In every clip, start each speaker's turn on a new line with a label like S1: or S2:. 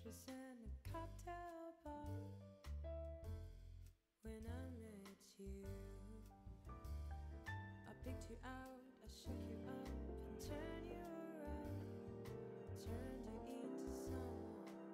S1: was in a cocktail bar when I met you. I picked you out, I shook you up and turned you around, turned you into someone new.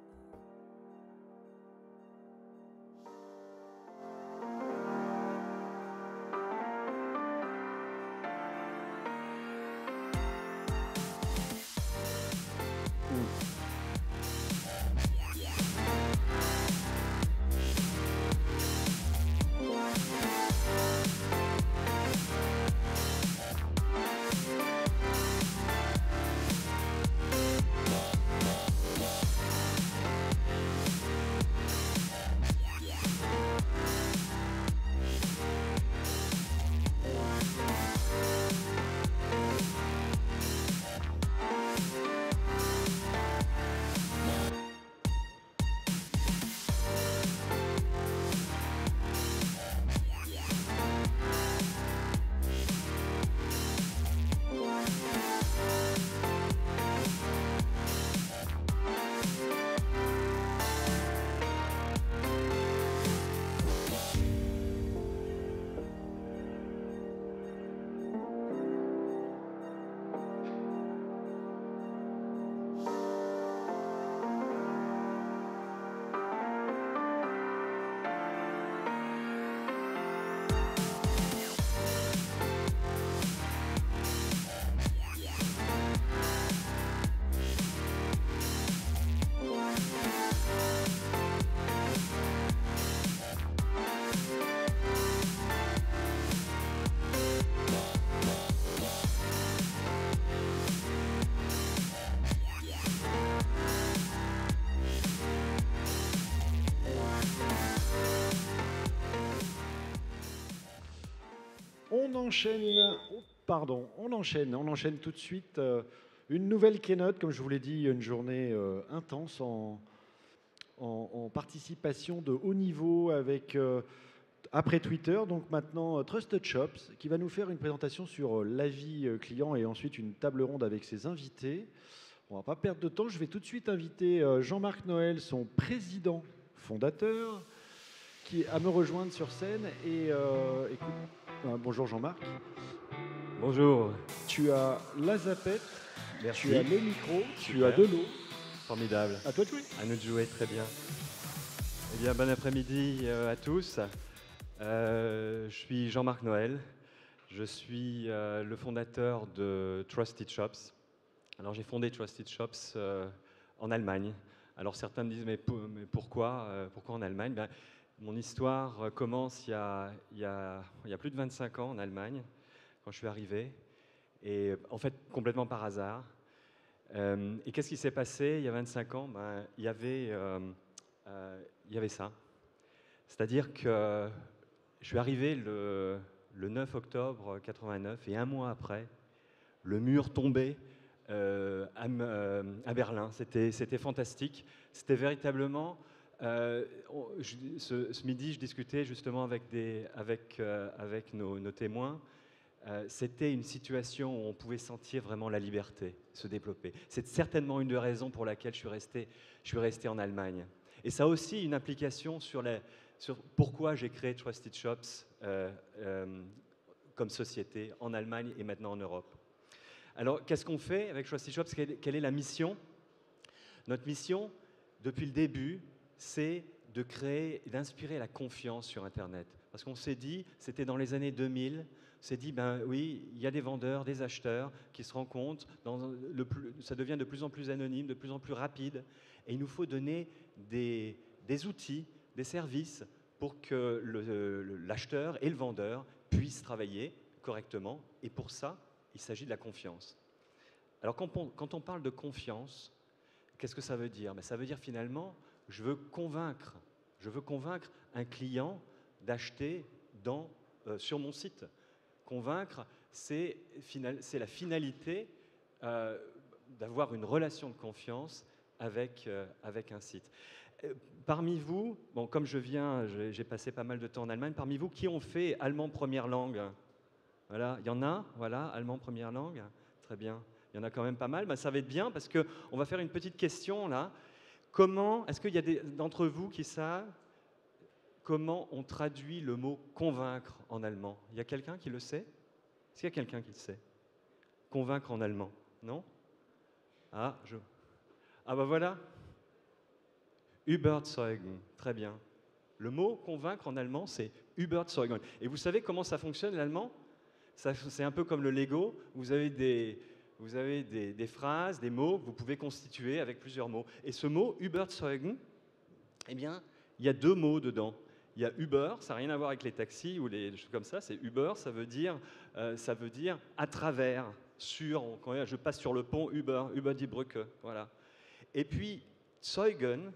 S2: On enchaîne tout de suite. Une nouvelle keynote, comme je vous l'ai dit, une journée intense en participation de haut niveau avec, après Twitter, donc maintenant Trusted Shops, qui va nous faire une présentation sur l'avis client et ensuite une table ronde avec ses invités. On ne va pas perdre de temps, je vais tout de suite inviter Jean-Marc Noël, son président fondateur, à me rejoindre sur scène. Et bonjour Jean-Marc.
S3: Bonjour.
S2: Tu as la zapette,
S3: Merci.
S2: tu as le micro, tu
S3: Super.
S2: as de l'eau.
S3: Formidable.
S2: À toi de jouer.
S3: À nous de jouer, très bien. Eh bien, bon après-midi à tous. Je suis Jean-Marc Noël. Je suis le fondateur de Trusted Shops. Alors, j'ai fondé Trusted Shops en Allemagne. Alors, certains me disent, mais pourquoi en Allemagne? Ben, mon histoire commence il y a plus de 25 ans en Allemagne, quand je suis arrivé, et en fait complètement par hasard. Et qu'est-ce qui s'est passé il y a 25 ans? Ben, il y avait ça. C'est-à-dire que je suis arrivé le 9 octobre 89, et un mois après, le mur tombait à Berlin. C'était fantastique. C'était véritablement... ce midi, je discutais justement avec nos témoins. C'était une situation où on pouvait sentir vraiment la liberté se développer. C'est certainement une des raisons pour laquelle je suis resté en Allemagne. Et ça a aussi une implication sur pourquoi j'ai créé Trusted Shops comme société en Allemagne et maintenant en Europe. Alors, qu'est-ce qu'on fait avec Trusted Shops? Quelle est la mission? Notre mission, depuis le début, c'est de créer et d'inspirer la confiance sur Internet. Parce qu'on s'est dit, c'était dans les années 2000, on s'est dit, ben oui, il y a des vendeurs, des acheteurs qui se rencontrent, ça devient de plus en plus anonyme, de plus en plus rapide, et il nous faut donner des outils, des services pour que l'acheteur et le vendeur puissent travailler correctement, et pour ça, il s'agit de la confiance. Alors quand on parle de confiance, qu'est-ce que ça veut dire? Ben, ça veut dire finalement, je veux convaincre un client d'acheter sur mon site. Convaincre, c'est la finalité d'avoir une relation de confiance avec un site. Parmi vous, bon, comme j'ai passé pas mal de temps en Allemagne, parmi vous, qui ont fait allemand première langue? Voilà, il y en a, voilà, allemand première langue, très bien. Il y en a quand même pas mal, ben, ça va être bien parce qu'on va faire une petite question là. est-ce qu'il y a d'entre vous qui savent comment on traduit le mot convaincre en allemand? Il y a quelqu'un qui le sait? Est-ce qu'il y a quelqu'un qui le sait? Convaincre en allemand? Non? Ah, bah voilà. Überzeugen. Très bien. Le mot convaincre en allemand, c'est überzeugen. Et vous savez comment ça fonctionne l'allemand? C'est un peu comme le Lego. Vous avez des phrases, des mots que vous pouvez constituer avec plusieurs mots. Et ce mot überzeugen, eh bien, il y a deux mots dedans. Il y a Uber, ça n'a rien à voir avec les taxis ou les choses comme ça. C'est Uber, ça veut dire à travers, sur. Quand je passe sur le pont Über die Brücke, voilà. Et puis Zeugen,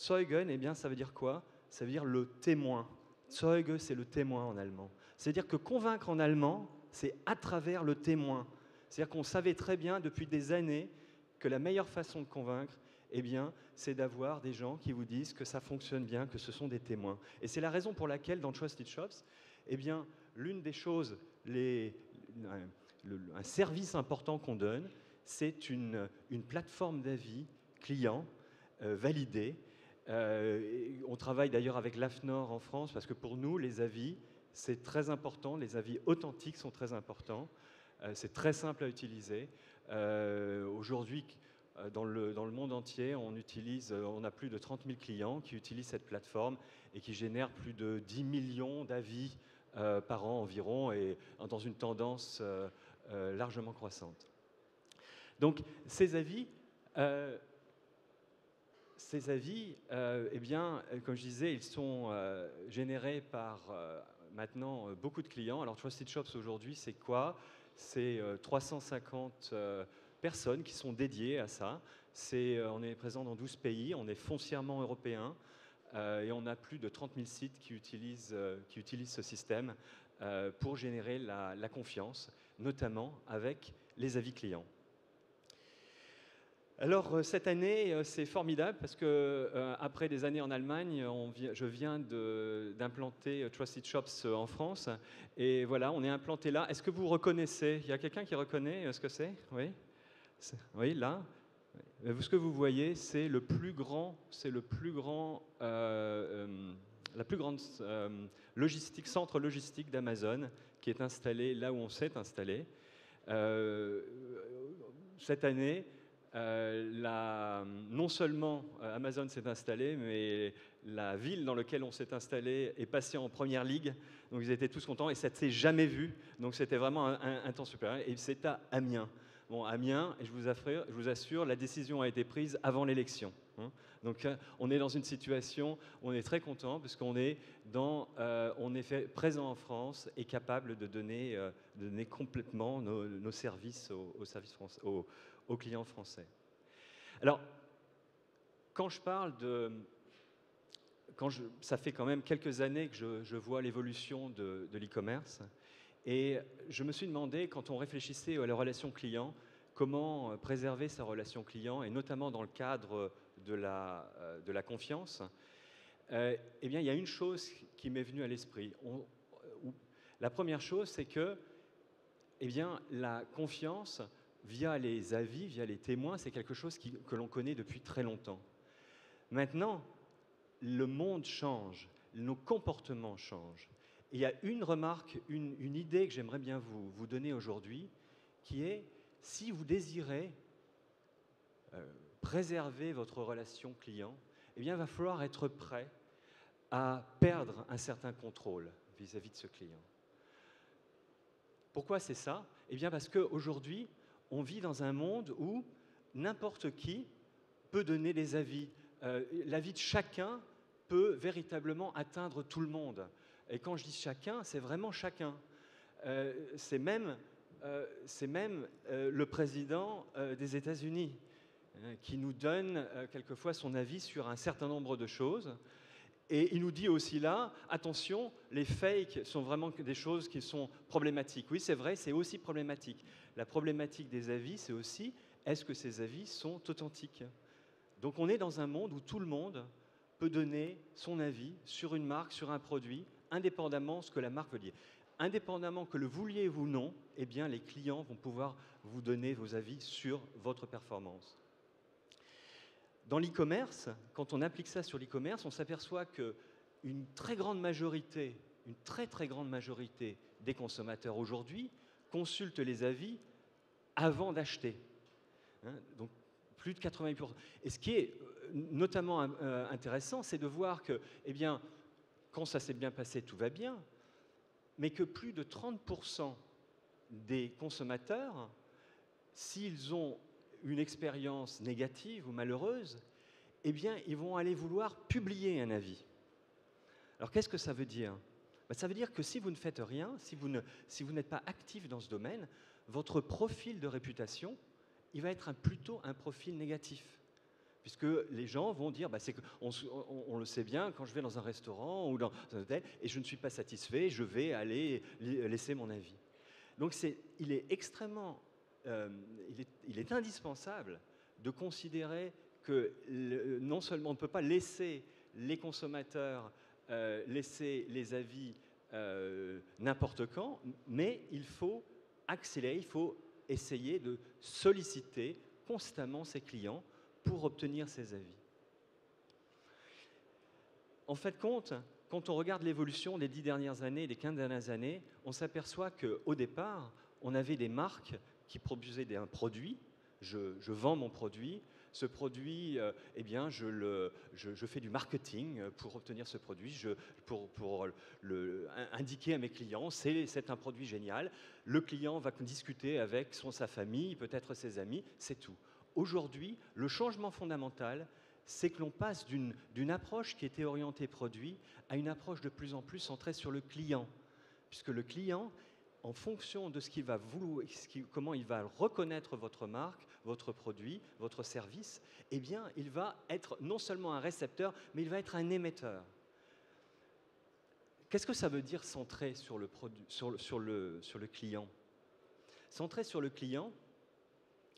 S3: eh bien, ça veut dire quoi? Ça veut dire le témoin. Zeuge, c'est le témoin en allemand. C'est-à-dire que convaincre en allemand, c'est à travers le témoin. C'est-à-dire qu'on savait très bien depuis des années que la meilleure façon de convaincre, eh bien, c'est d'avoir des gens qui vous disent que ça fonctionne bien, que ce sont des témoins. Et c'est la raison pour laquelle, dans Trusted Shops, eh bien, l'une des choses, un service important qu'on donne, c'est une plateforme d'avis client validée. On travaille d'ailleurs avec l'AFNOR en France, parce que pour nous, les avis, c'est très important. Les avis authentiques sont très importants. C'est très simple à utiliser. Aujourd'hui, dans le monde entier, on a plus de 30 000 clients qui utilisent cette plateforme et qui génèrent plus de 10 millions d'avis par an environ, et dans une tendance largement croissante. Donc, ces avis, eh bien, comme je disais, ils sont générés par maintenant beaucoup de clients. Alors, Trusted Shops aujourd'hui, c'est quoi? C'est 350 personnes qui sont dédiées à ça. On est présent dans 12 pays, on est foncièrement européen et on a plus de 30 000 sites qui utilisent ce système pour générer la confiance, notamment avec les avis clients. Alors cette année, c'est formidable parce que après des années en Allemagne, je viens d'implanter Trusted Shops en France. Et voilà, on est implanté là. Est-ce que vous reconnaissez? Il y a quelqu'un qui reconnaît ce que c'est? Oui. Oui, là. Ce que vous voyez, c'est la plus grande centre logistique d'Amazon qui est installé là où on s'est installé. Cette année, non seulement Amazon s'est installé, mais la ville dans laquelle on s'est installé est passée en première ligue. Donc ils étaient tous contents et ça ne s'est jamais vu. Donc c'était vraiment un temps supérieur. Et c'est à Amiens. Bon, Amiens, et je vous assure, la décision a été prise avant l'élection. Donc on est dans une situation où on est très content parce qu'on est présent en France et capable de donner complètement nos services aux clients français. Alors, ça fait quand même quelques années que je vois l'évolution de l'e-commerce, et je me suis demandé, quand on réfléchissait à la relation client, comment préserver sa relation client, et notamment dans le cadre de la confiance. Eh bien, il y a une chose qui m'est venue à l'esprit. La première chose, c'est que eh bien, la confiance, via les avis, via les témoins, c'est quelque chose que l'on connaît depuis très longtemps. Maintenant, le monde change, nos comportements changent. Et il y a une remarque, une idée que j'aimerais bien vous donner aujourd'hui, qui est, si vous désirez préserver votre relation client, eh bien, il va falloir être prêt à perdre un certain contrôle vis-à-vis de ce client. Pourquoi c'est ça? Eh bien, parce qu'aujourd'hui, on vit dans un monde où n'importe qui peut donner des avis. L'avis de chacun peut véritablement atteindre tout le monde. Et quand je dis chacun, c'est vraiment chacun. C'est même le président des États-Unis qui nous donne quelquefois son avis sur un certain nombre de choses. Et il nous dit aussi là, attention, les fakes sont vraiment des choses qui sont problématiques. Oui, c'est vrai, c'est aussi problématique. La problématique des avis, c'est aussi, est-ce que ces avis sont authentiques? Donc on est dans un monde où tout le monde peut donner son avis sur une marque, sur un produit, indépendamment de ce que la marque veut dire. Indépendamment que le vouliez ou non, eh bien, les clients vont pouvoir vous donner vos avis sur votre performance. Dans l'e-commerce, quand on applique ça sur l'e-commerce, on s'aperçoit qu'une très grande majorité, une très très grande majorité des consommateurs aujourd'hui consultent les avis avant d'acheter. Hein, donc plus de 80%. Et ce qui est notamment intéressant, c'est de voir que, eh bien, quand ça s'est bien passé, tout va bien, mais que plus de 30% des consommateurs, s'ils ont une expérience négative ou malheureuse, eh bien, ils vont aller vouloir publier un avis. Alors, qu'est-ce que ça veut dire? Ça veut dire que si vous ne faites rien, si vous n'êtes pas actif dans ce domaine, votre profil de réputation, il va être plutôt un profil négatif. Puisque les gens vont dire, on le sait bien, quand je vais dans un restaurant ou dans un hôtel et je ne suis pas satisfait, je vais aller laisser mon avis. Donc il est extrêmement, il est indispensable de considérer que non seulement on ne peut pas laisser les consommateurs laisser les avis n'importe quand, mais il faut accélérer, il faut essayer de solliciter constamment ses clients pour obtenir ces avis. En fait, quand on regarde l'évolution des 10 dernières années, des 15 dernières années, on s'aperçoit qu'au départ, on avait des marques qui produisaient un produit. Je vends mon produit. Ce produit, eh bien, je fais du marketing pour obtenir ce produit, pour indiquer à mes clients, c'est un produit génial. Le client va discuter avec sa famille, peut-être ses amis, c'est tout. Aujourd'hui, le changement fondamental, c'est que l'on passe d'une approche qui était orientée produit à une approche de plus en plus centrée sur le client. Puisque le client, en fonction de ce qu'il va vouloir, comment il va reconnaître votre marque, votre produit, votre service, eh bien, il va être non seulement un récepteur, mais il va être un émetteur. Qu'est-ce que ça veut dire centré sur le client? Centré sur le client,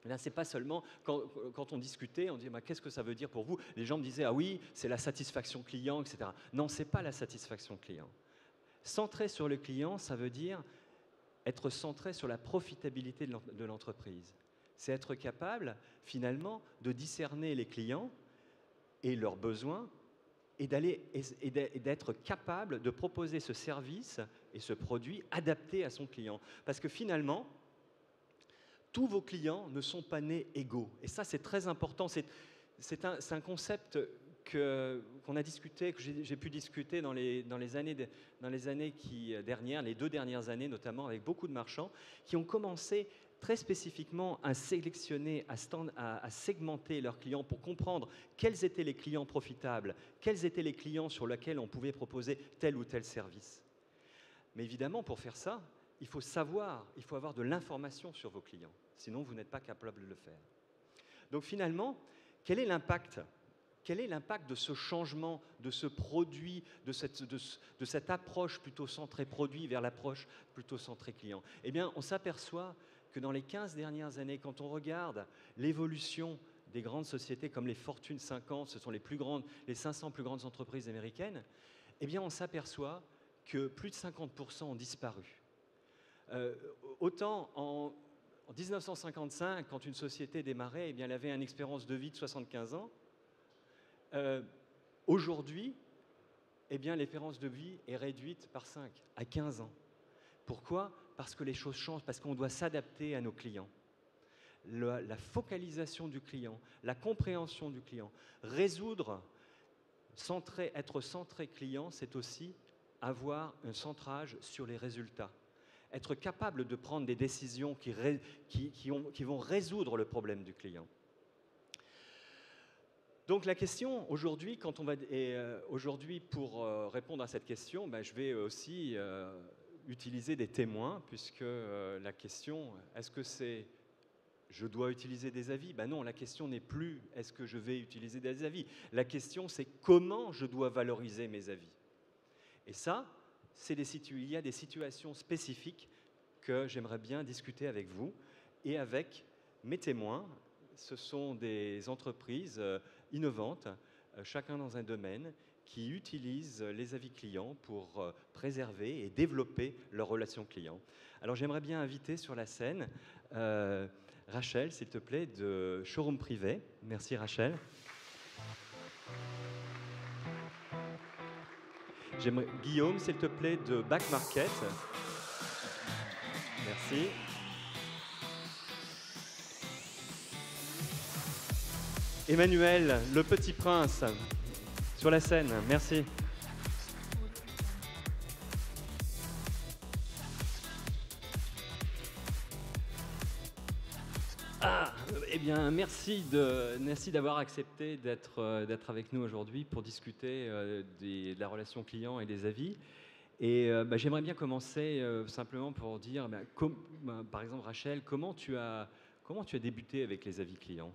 S3: là, c'est pas seulement, quand on discutait, on disait qu'est-ce que ça veut dire pour vous? Les gens me disaient, ah oui, c'est la satisfaction client, etc. Non, c'est pas la satisfaction client. Centré sur le client, ça veut dire être centré sur la profitabilité de l'entreprise. C'est être capable, finalement, de discerner les clients et leurs besoins et d'être capable de proposer ce service et ce produit adapté à son client. Parce que finalement, tous vos clients ne sont pas nés égaux. Et ça, c'est très important. C'est un concept qu'on a discuté, que j'ai pu discuter dans les années dernières, les 2 dernières années notamment, avec beaucoup de marchands qui ont commencé très spécifiquement à sélectionner, à segmenter leurs clients pour comprendre quels étaient les clients profitables, quels étaient les clients sur lesquels on pouvait proposer tel ou tel service. Mais évidemment, pour faire ça, il faut avoir de l'information sur vos clients. Sinon, vous n'êtes pas capable de le faire. Donc finalement, quel est l'impact de ce changement, de ce produit, de cette approche plutôt centrée produit vers l'approche plutôt centrée client? Eh bien, on s'aperçoit que dans les 15 dernières années, quand on regarde l'évolution des grandes sociétés comme les Fortune 50, ce sont les 500 plus grandes entreprises américaines, eh bien, on s'aperçoit que plus de 50% ont disparu. Autant en 1955, quand une société démarrait, eh bien, elle avait une espérance de vie de 75 ans. Aujourd'hui, eh bien, l'espérance de vie est réduite par 5 à 15 ans. Pourquoi? Parce que les choses changent, parce qu'on doit s'adapter à nos clients. La focalisation du client, la compréhension du client, être centré client, c'est aussi avoir un centrage sur les résultats. Être capable de prendre des décisions qui vont résoudre le problème du client. Donc la question aujourd'hui, aujourd'hui pour répondre à cette question, je vais aussi utiliser des témoins, puisque la question, est-ce que c'est je dois utiliser des avis? Non, la question n'est plus est-ce que je vais utiliser des avis. La question, c'est comment je dois valoriser mes avis. Et ça, il y a des situations spécifiques que j'aimerais bien discuter avec vous et avec mes témoins. Ce sont des entreprises innovantes, chacun dans un domaine, qui utilisent les avis clients pour préserver et développer leurs relations clients. Alors j'aimerais bien inviter sur la scène Rachel, s'il te plaît, de Showroom Privé. Merci Rachel. J'aimerais, Guillaume, s'il te plaît, de Back Market. Merci. Emmanuel, le petit prince, sur la scène. Merci. Eh bien, merci d'avoir accepté d'être avec nous aujourd'hui pour discuter de la relation client et des avis. Et j'aimerais bien commencer simplement pour dire, par exemple, Rachel, comment tu as débuté avec les avis clients?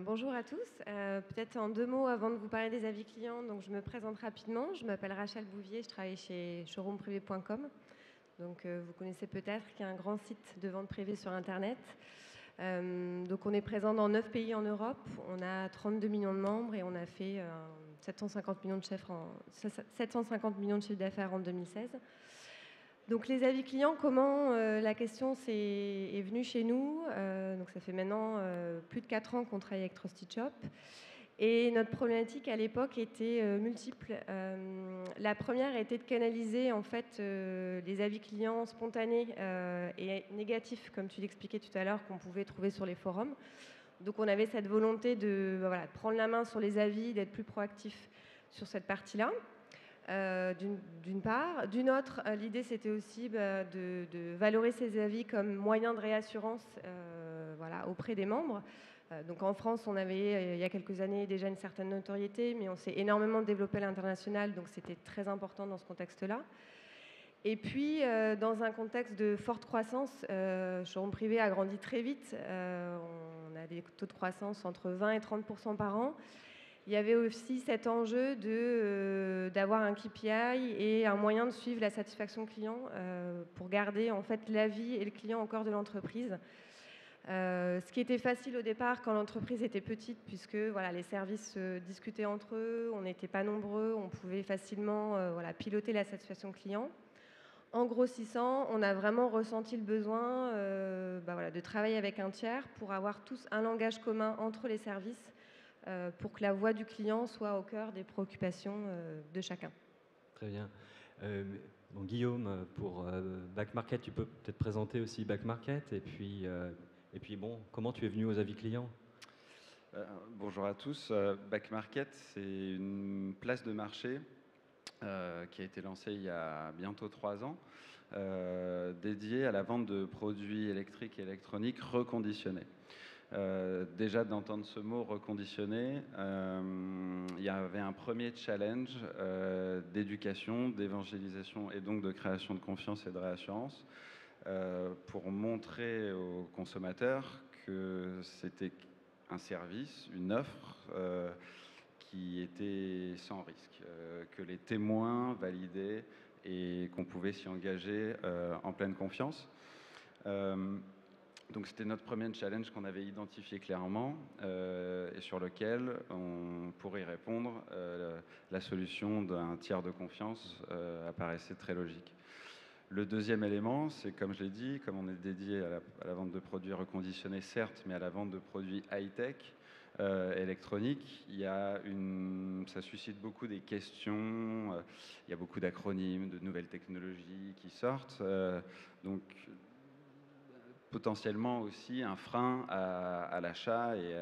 S4: Bonjour à tous. Peut-être en 2 mots avant de vous parler des avis clients. Donc, je me présente rapidement. Je m'appelle Rachel Bouvier. Je travaille chez showroomprivé.com. Donc, vous connaissez peut-être, qui est un grand site de vente privée sur Internet. Donc, on est présent dans 9 pays en Europe. On a 32 millions de membres et on a fait 750 millions de chiffre d'affaires en 2016. Donc les avis clients, comment la question est venue chez nous. Donc ça fait maintenant plus de 4 ans qu'on travaille avec Trusted Shop. Et notre problématique à l'époque était multiple. La première était de canaliser en fait les avis clients spontanés et négatifs, comme tu l'expliquais tout à l'heure, qu'on pouvait trouver sur les forums. Donc on avait cette volonté de prendre la main sur les avis, d'être plus proactif sur cette partie-là. D'une part. D'une autre, l'idée c'était aussi de valoriser ces avis comme moyen de réassurance auprès des membres. Donc en France, on avait il y a quelques années déjà une certaine notoriété, mais on s'est énormément développé à l'international, donc c'était très important dans ce contexte-là. Et puis, dans un contexte de forte croissance, Showroom Privé a grandi très vite. On a des taux de croissance entre 20 et 30% par an. Il y avait aussi cet enjeu d'avoir un KPI et un moyen de suivre la satisfaction client pour garder en fait l'avis et le client au cœur de l'entreprise. Ce qui était facile au départ quand l'entreprise était petite, puisque les services discutaient entre eux, on n'était pas nombreux, on pouvait facilement piloter la satisfaction client. En grossissant, on a vraiment ressenti le besoin de travailler avec un tiers pour avoir tous un langage commun entre les services pour que la voix du client soit au cœur des préoccupations de chacun.
S3: Très bien. Guillaume, pour Back Market, tu peux peut-être présenter aussi Back Market et puis comment tu es venu aux avis clients?
S5: Bonjour à tous. Back Market, c'est une place de marché qui a été lancée il y a bientôt 3 ans, dédiée à la vente de produits électriques et électroniques reconditionnés. Déjà d'entendre ce mot reconditionné, il y avait un premier challenge d'éducation, d'évangélisation et donc de création de confiance et de réassurance pour montrer aux consommateurs que c'était un service, une offre qui était sans risque, que les témoins validaient et qu'on pouvait s'y engager en pleine confiance. Donc c'était notre premier challenge qu'on avait identifié clairement et sur lequel on pourrait y répondre. La solution d'un tiers de confiance apparaissait très logique. Le deuxième élément, c'est comme je l'ai dit, comme on est dédié à la vente de produits reconditionnés, certes, mais à la vente de produits high-tech, électroniques, ça suscite beaucoup des questions, il y a beaucoup d'acronymes, de nouvelles technologies qui sortent. Donc potentiellement aussi un frein à l'achat et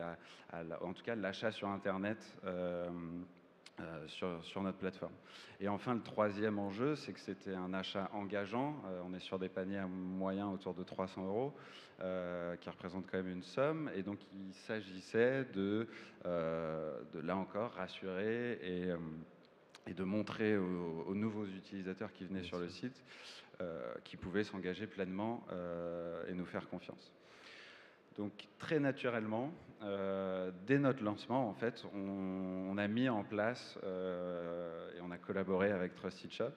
S5: en tout cas l'achat sur Internet sur notre plateforme. Et enfin, le troisième enjeu, c'est que c'était un achat engageant. On est sur des paniers moyens autour de 300 euros, qui représentent quand même une somme. Et donc, il s'agissait de là encore, rassurer et de montrer aux nouveaux utilisateurs qui venaient sur le site qui pouvaient s'engager pleinement et nous faire confiance. Donc très naturellement, dès notre lancement, en fait, on a mis en place et on a collaboré avec Trusted Shop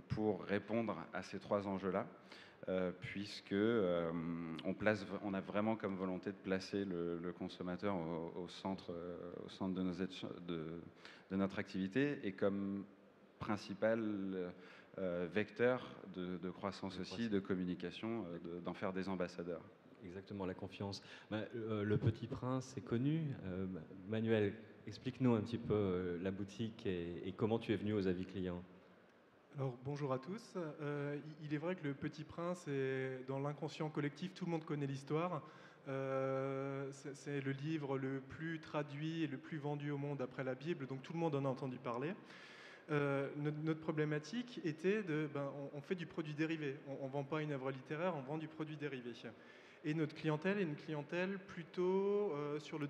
S5: pour répondre à ces 3 enjeux-là, puisque on a vraiment comme volonté de placer le consommateur au centre de notre activité et comme principal vecteur de croissance aussi, de communication, d'en faire des ambassadeurs.
S3: exactement, la confiance. Le Petit Prince est connu. Manuel, explique-nous un petit peu la boutique et comment tu es venu aux avis clients.
S6: Alors bonjour à tous. Il est vrai que le Petit Prince est dans l'inconscient collectif, tout le monde connaît l'histoire. C'est le livre le plus traduit et le plus vendu au monde après la Bible, donc tout le monde en a entendu parler. Notre problématique était on fait du produit dérivé. On ne vend pas une œuvre littéraire, on vend du produit dérivé. Et notre clientèle est une clientèle plutôt sur le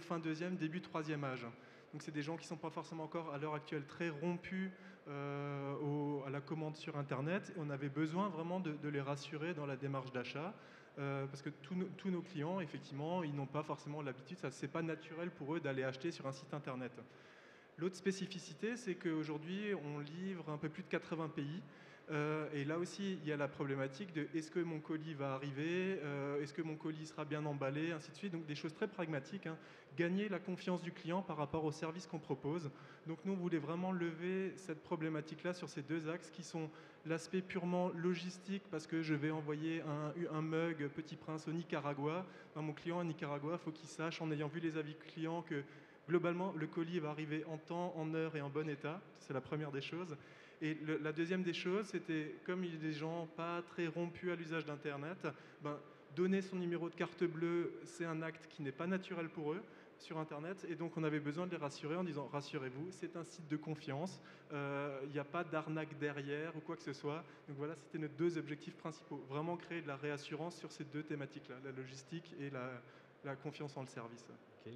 S6: fin deuxième, début troisième âge. Donc c'est des gens qui ne sont pas forcément encore à l'heure actuelle très rompus à la commande sur Internet. Et on avait besoin vraiment de les rassurer dans la démarche d'achat. Parce que tous nos clients, effectivement, ils n'ont pas forcément l'habitude, c'est pas naturel pour eux d'aller acheter sur un site Internet. L'autre spécificité, c'est qu'aujourd'hui, on livre un peu plus de 80 pays. Et là aussi, il y a la problématique de est-ce que mon colis va arriver, est-ce que mon colis sera bien emballé, ainsi de suite. Donc des choses très pragmatiques. Gagner la confiance du client par rapport au service qu'on propose. Donc nous, on voulait vraiment lever cette problématique-là sur ces deux axes qui sont l'aspect purement logistique, parce que je vais envoyer un mug Petit Prince au Nicaragua. Mon client au Nicaragua, il faut qu'il sache, en ayant vu les avis clients, que globalement, le colis va arriver en temps, en heure et en bon état. C'est la première des choses. Et la deuxième des choses, c'était, comme il y a des gens pas très rompus à l'usage d'Internet, donner son numéro de carte bleue, c'est un acte qui n'est pas naturel pour eux sur Internet. Et donc, on avait besoin de les rassurer en disant, rassurez-vous, c'est un site de confiance, il n'y a pas d'arnaque derrière ou quoi que ce soit. Donc voilà, c'était nos deux objectifs principaux. Vraiment créer de la réassurance sur ces deux thématiques-là, la logistique et la confiance en le service.
S3: Ok,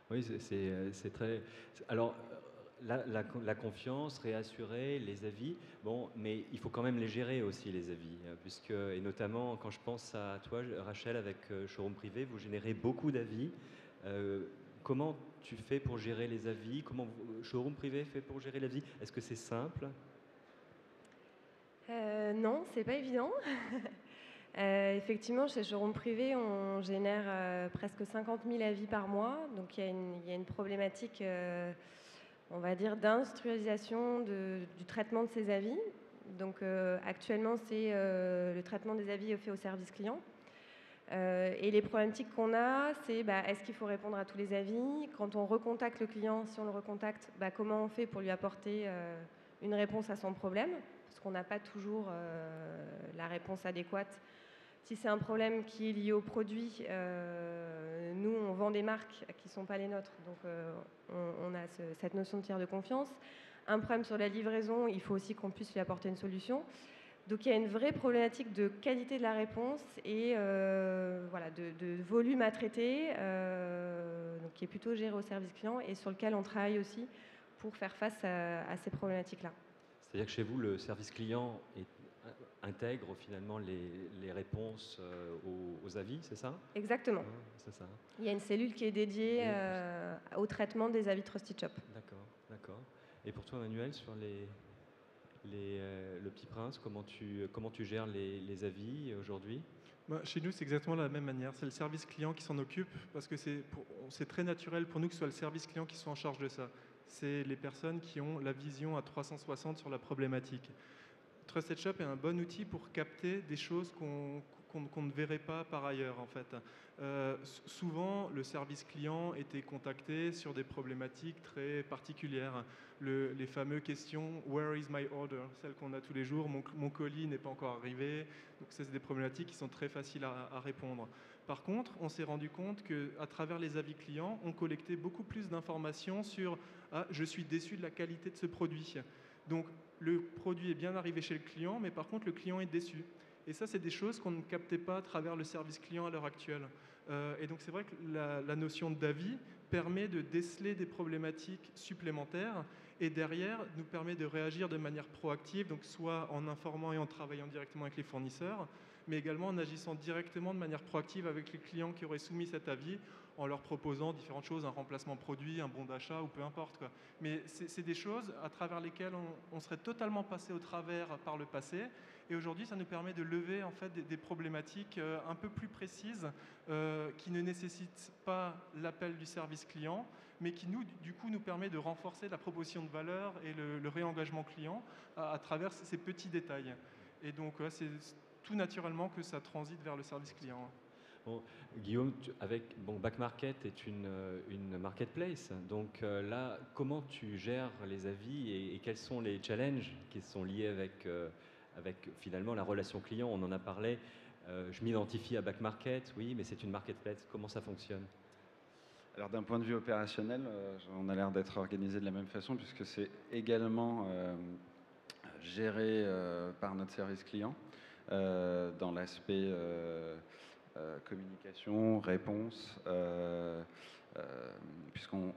S3: oui, c'est très... Alors, la confiance, réassurer, les avis, bon, mais il faut quand même les gérer aussi, les avis, puisque, et notamment quand je pense à toi, Rachel, avec Showroom Privé, vous générez beaucoup d'avis. Comment tu fais pour gérer les avis? Comment Showroom Privé fait pour gérer les avis? Est-ce que c'est simple?
S4: Non, c'est pas évident. Effectivement, chez Showroom Privé, on génère presque 50 000 avis par mois. Donc il y a une problématique, on va dire, d'industrialisation du traitement de ces avis. Donc actuellement, c'est le traitement des avis fait au service client. Et les problématiques qu'on a, c'est est-ce qu'il faut répondre à tous les avis? Quand on recontacte le client, si on le recontacte, comment on fait pour lui apporter une réponse à son problème? Parce qu'on n'a pas toujours la réponse adéquate. Si c'est un problème qui est lié au produit, nous, on vend des marques qui ne sont pas les nôtres. Donc, on a cette notion de tiers de confiance. Un problème sur la livraison, il faut aussi qu'on puisse lui apporter une solution. Donc, il y a une vraie problématique de qualité de la réponse et de volume à traiter, donc, qui est plutôt géré au service client et sur lequel on travaille aussi pour faire face à ces problématiques-là.
S3: C'est-à-dire que chez vous, le service client intègre finalement les réponses aux avis, c'est ça?
S4: Exactement.
S3: C'est ça.
S4: Il y a une cellule qui est dédiée au traitement des avis Trusted Shop.
S3: D'accord. Et pour toi, Manuel, sur le Petit Prince, comment tu gères les avis aujourd'hui?
S6: Chez nous, c'est exactement la même manière. C'est le service client qui s'en occupe parce que c'est très naturel pour nous que ce soit le service client qui soit en charge de ça. C'est les personnes qui ont la vision à 360 sur la problématique. Trusted Shop est un bon outil pour capter des choses qu'on ne verrait pas par ailleurs, en fait. Souvent, le service client était contacté sur des problématiques très particulières. Les fameuses questions « Where is my order ?» celles qu'on a tous les jours. Mon colis n'est pas encore arrivé. Donc, c'est des problématiques qui sont très faciles à répondre. Par contre, on s'est rendu compte qu'à travers les avis clients, on collectait beaucoup plus d'informations sur « Ah, je suis déçu de la qualité de ce produit ». Donc, le produit est bien arrivé chez le client, mais par contre, le client est déçu. Et ça, c'est des choses qu'on ne captait pas à travers le service client à l'heure actuelle. Et donc, c'est vrai que la notion d'avis permet de déceler des problématiques supplémentaires et derrière, nous permet de réagir de manière proactive, donc soit en informant et en travaillant directement avec les fournisseurs, mais également en agissant directement de manière proactive avec les clients qui auraient soumis cet avis, en leur proposant différentes choses, un remplacement produit, un bon d'achat ou peu importe, quoi. Mais c'est des choses à travers lesquelles on serait totalement passé au travers par le passé. Et aujourd'hui, ça nous permet de lever en fait des problématiques un peu plus précises qui ne nécessitent pas l'appel du service client, mais qui du coup nous permet de renforcer la proposition de valeur et le réengagement client à travers ces petits détails. Et donc, c'est tout naturellement que ça transite vers le service client.
S3: Bon, Guillaume, Back Market est une marketplace. Donc là, comment tu gères les avis et quels sont les challenges qui sont liés avec finalement la relation client? On en a parlé. Je m'identifie à Back Market, oui, mais c'est une marketplace. Comment ça fonctionne?
S5: Alors d'un point de vue opérationnel, on a l'air d'être organisé de la même façon puisque c'est également géré par notre service client dans l'aspect communication, réponse, puisqu'on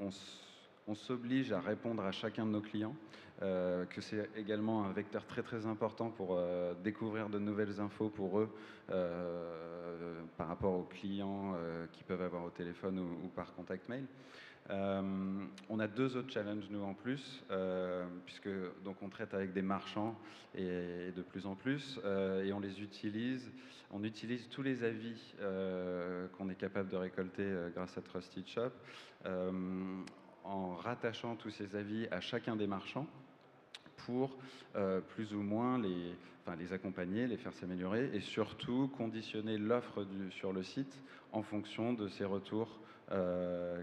S5: s'oblige à répondre à chacun de nos clients, que c'est également un vecteur très très important pour découvrir de nouvelles infos pour eux par rapport aux clients qu'ils peuvent avoir au téléphone ou par contact mail. On a 2 autres challenges nous en plus, puisque donc on traite avec des marchands et de plus en plus, et on les utilise. On utilise tous les avis qu'on est capable de récolter grâce à Trusted Shop, en rattachant tous ces avis à chacun des marchands pour plus ou moins les accompagner, les faire s'améliorer et surtout conditionner l'offre sur le site en fonction de ces retours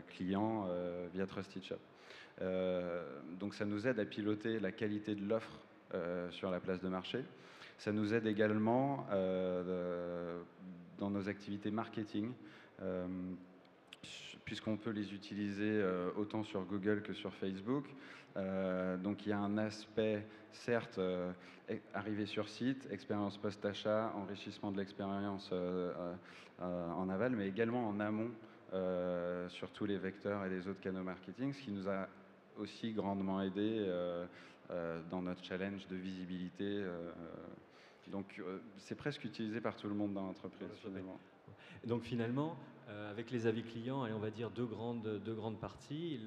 S5: clients via Trusted Shop. Donc ça nous aide à piloter la qualité de l'offre sur la place de marché. Ça nous aide également dans nos activités marketing, puisqu'on peut les utiliser autant sur Google que sur Facebook. Donc il y a un aspect, certes, arrivé sur site, expérience post-achat, enrichissement de l'expérience en aval, mais également en amont sur tous les vecteurs et les autres canaux marketing, ce qui nous a aussi grandement aidé dans notre challenge de visibilité. Donc c'est presque utilisé par tout le monde dans l'entreprise finalement.
S3: Donc finalement, avec les avis clients, on va dire deux grandes parties.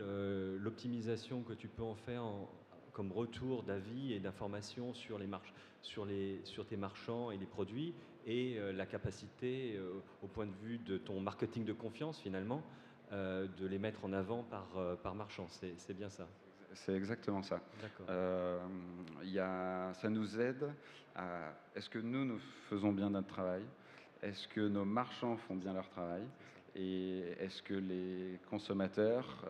S3: L'optimisation que tu peux en faire comme retour d'avis et d'informations sur tes marchands et les produits, et la capacité, au point de vue de ton marketing de confiance finalement, de les mettre en avant par marchand. C'est bien ça?
S5: C'est exactement ça. Ça nous aide à... Est-ce que nous faisons bien notre travail? Est-ce que nos marchands font bien leur travail? Et est-ce que les consommateurs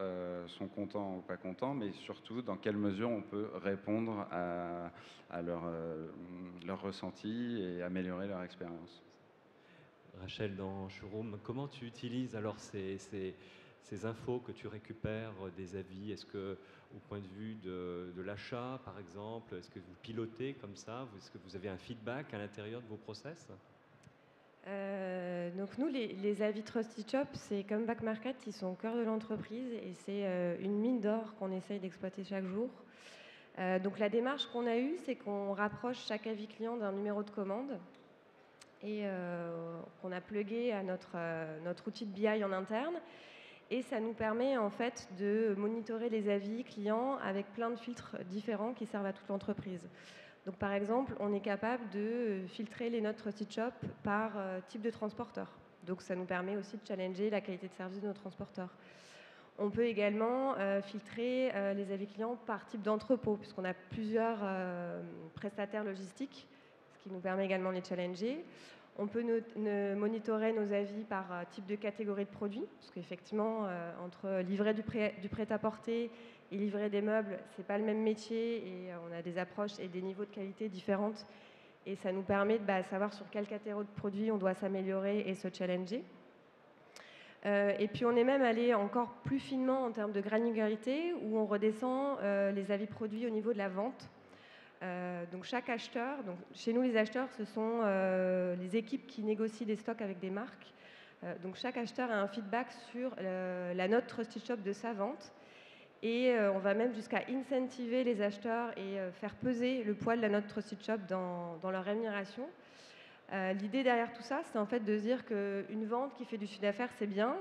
S5: sont contents ou pas contents? Mais surtout, dans quelle mesure on peut répondre à leur ressenti et améliorer leur expérience?
S3: Rachel, dans Showroom, comment tu utilises alors ces infos que tu récupères des avis? Est-ce que, au point de vue de l'achat, par exemple, est-ce que vous pilotez comme ça? Est-ce que vous avez un feedback à l'intérieur de vos process?
S4: Donc nous, les avis Trusted Shop, c'est comme Back Market, ils sont au cœur de l'entreprise et c'est une mine d'or qu'on essaye d'exploiter chaque jour. Donc la démarche qu'on a eue, c'est qu'on rapproche chaque avis client d'un numéro de commande et qu'on a plugué à notre outil de BI en interne. Et ça nous permet en fait de monitorer les avis clients avec plein de filtres différents qui servent à toute l'entreprise. Donc par exemple, on est capable de filtrer les notes Trusted Shop par type de transporteur. Donc ça nous permet aussi de challenger la qualité de service de nos transporteurs. On peut également filtrer les avis clients par type d'entrepôt, puisqu'on a plusieurs prestataires logistiques, ce qui nous permet également de les challenger. On peut monitorer nos avis par type de catégorie de produits, parce qu'effectivement, entre livrer du prêt-à-porter et livrer des meubles, c'est pas le même métier et on a des approches et des niveaux de qualité différentes. Et ça nous permet de savoir sur quelle catégorie de produits on doit s'améliorer et se challenger. Et puis on est même allé encore plus finement en termes de granularité, où on redescend les avis produits au niveau de la vente. Donc chaque acheteur, chez nous les acheteurs, ce sont les équipes qui négocient des stocks avec des marques. Donc chaque acheteur a un feedback sur la note Trusted Shop de sa vente. Et on va même jusqu'à incentiver les acheteurs et faire peser le poids de la note Trusted Shop dans leur rémunération. L'idée derrière tout ça, c'est en fait de se dire qu'une vente qui fait du chiffre d'affaires, c'est bien,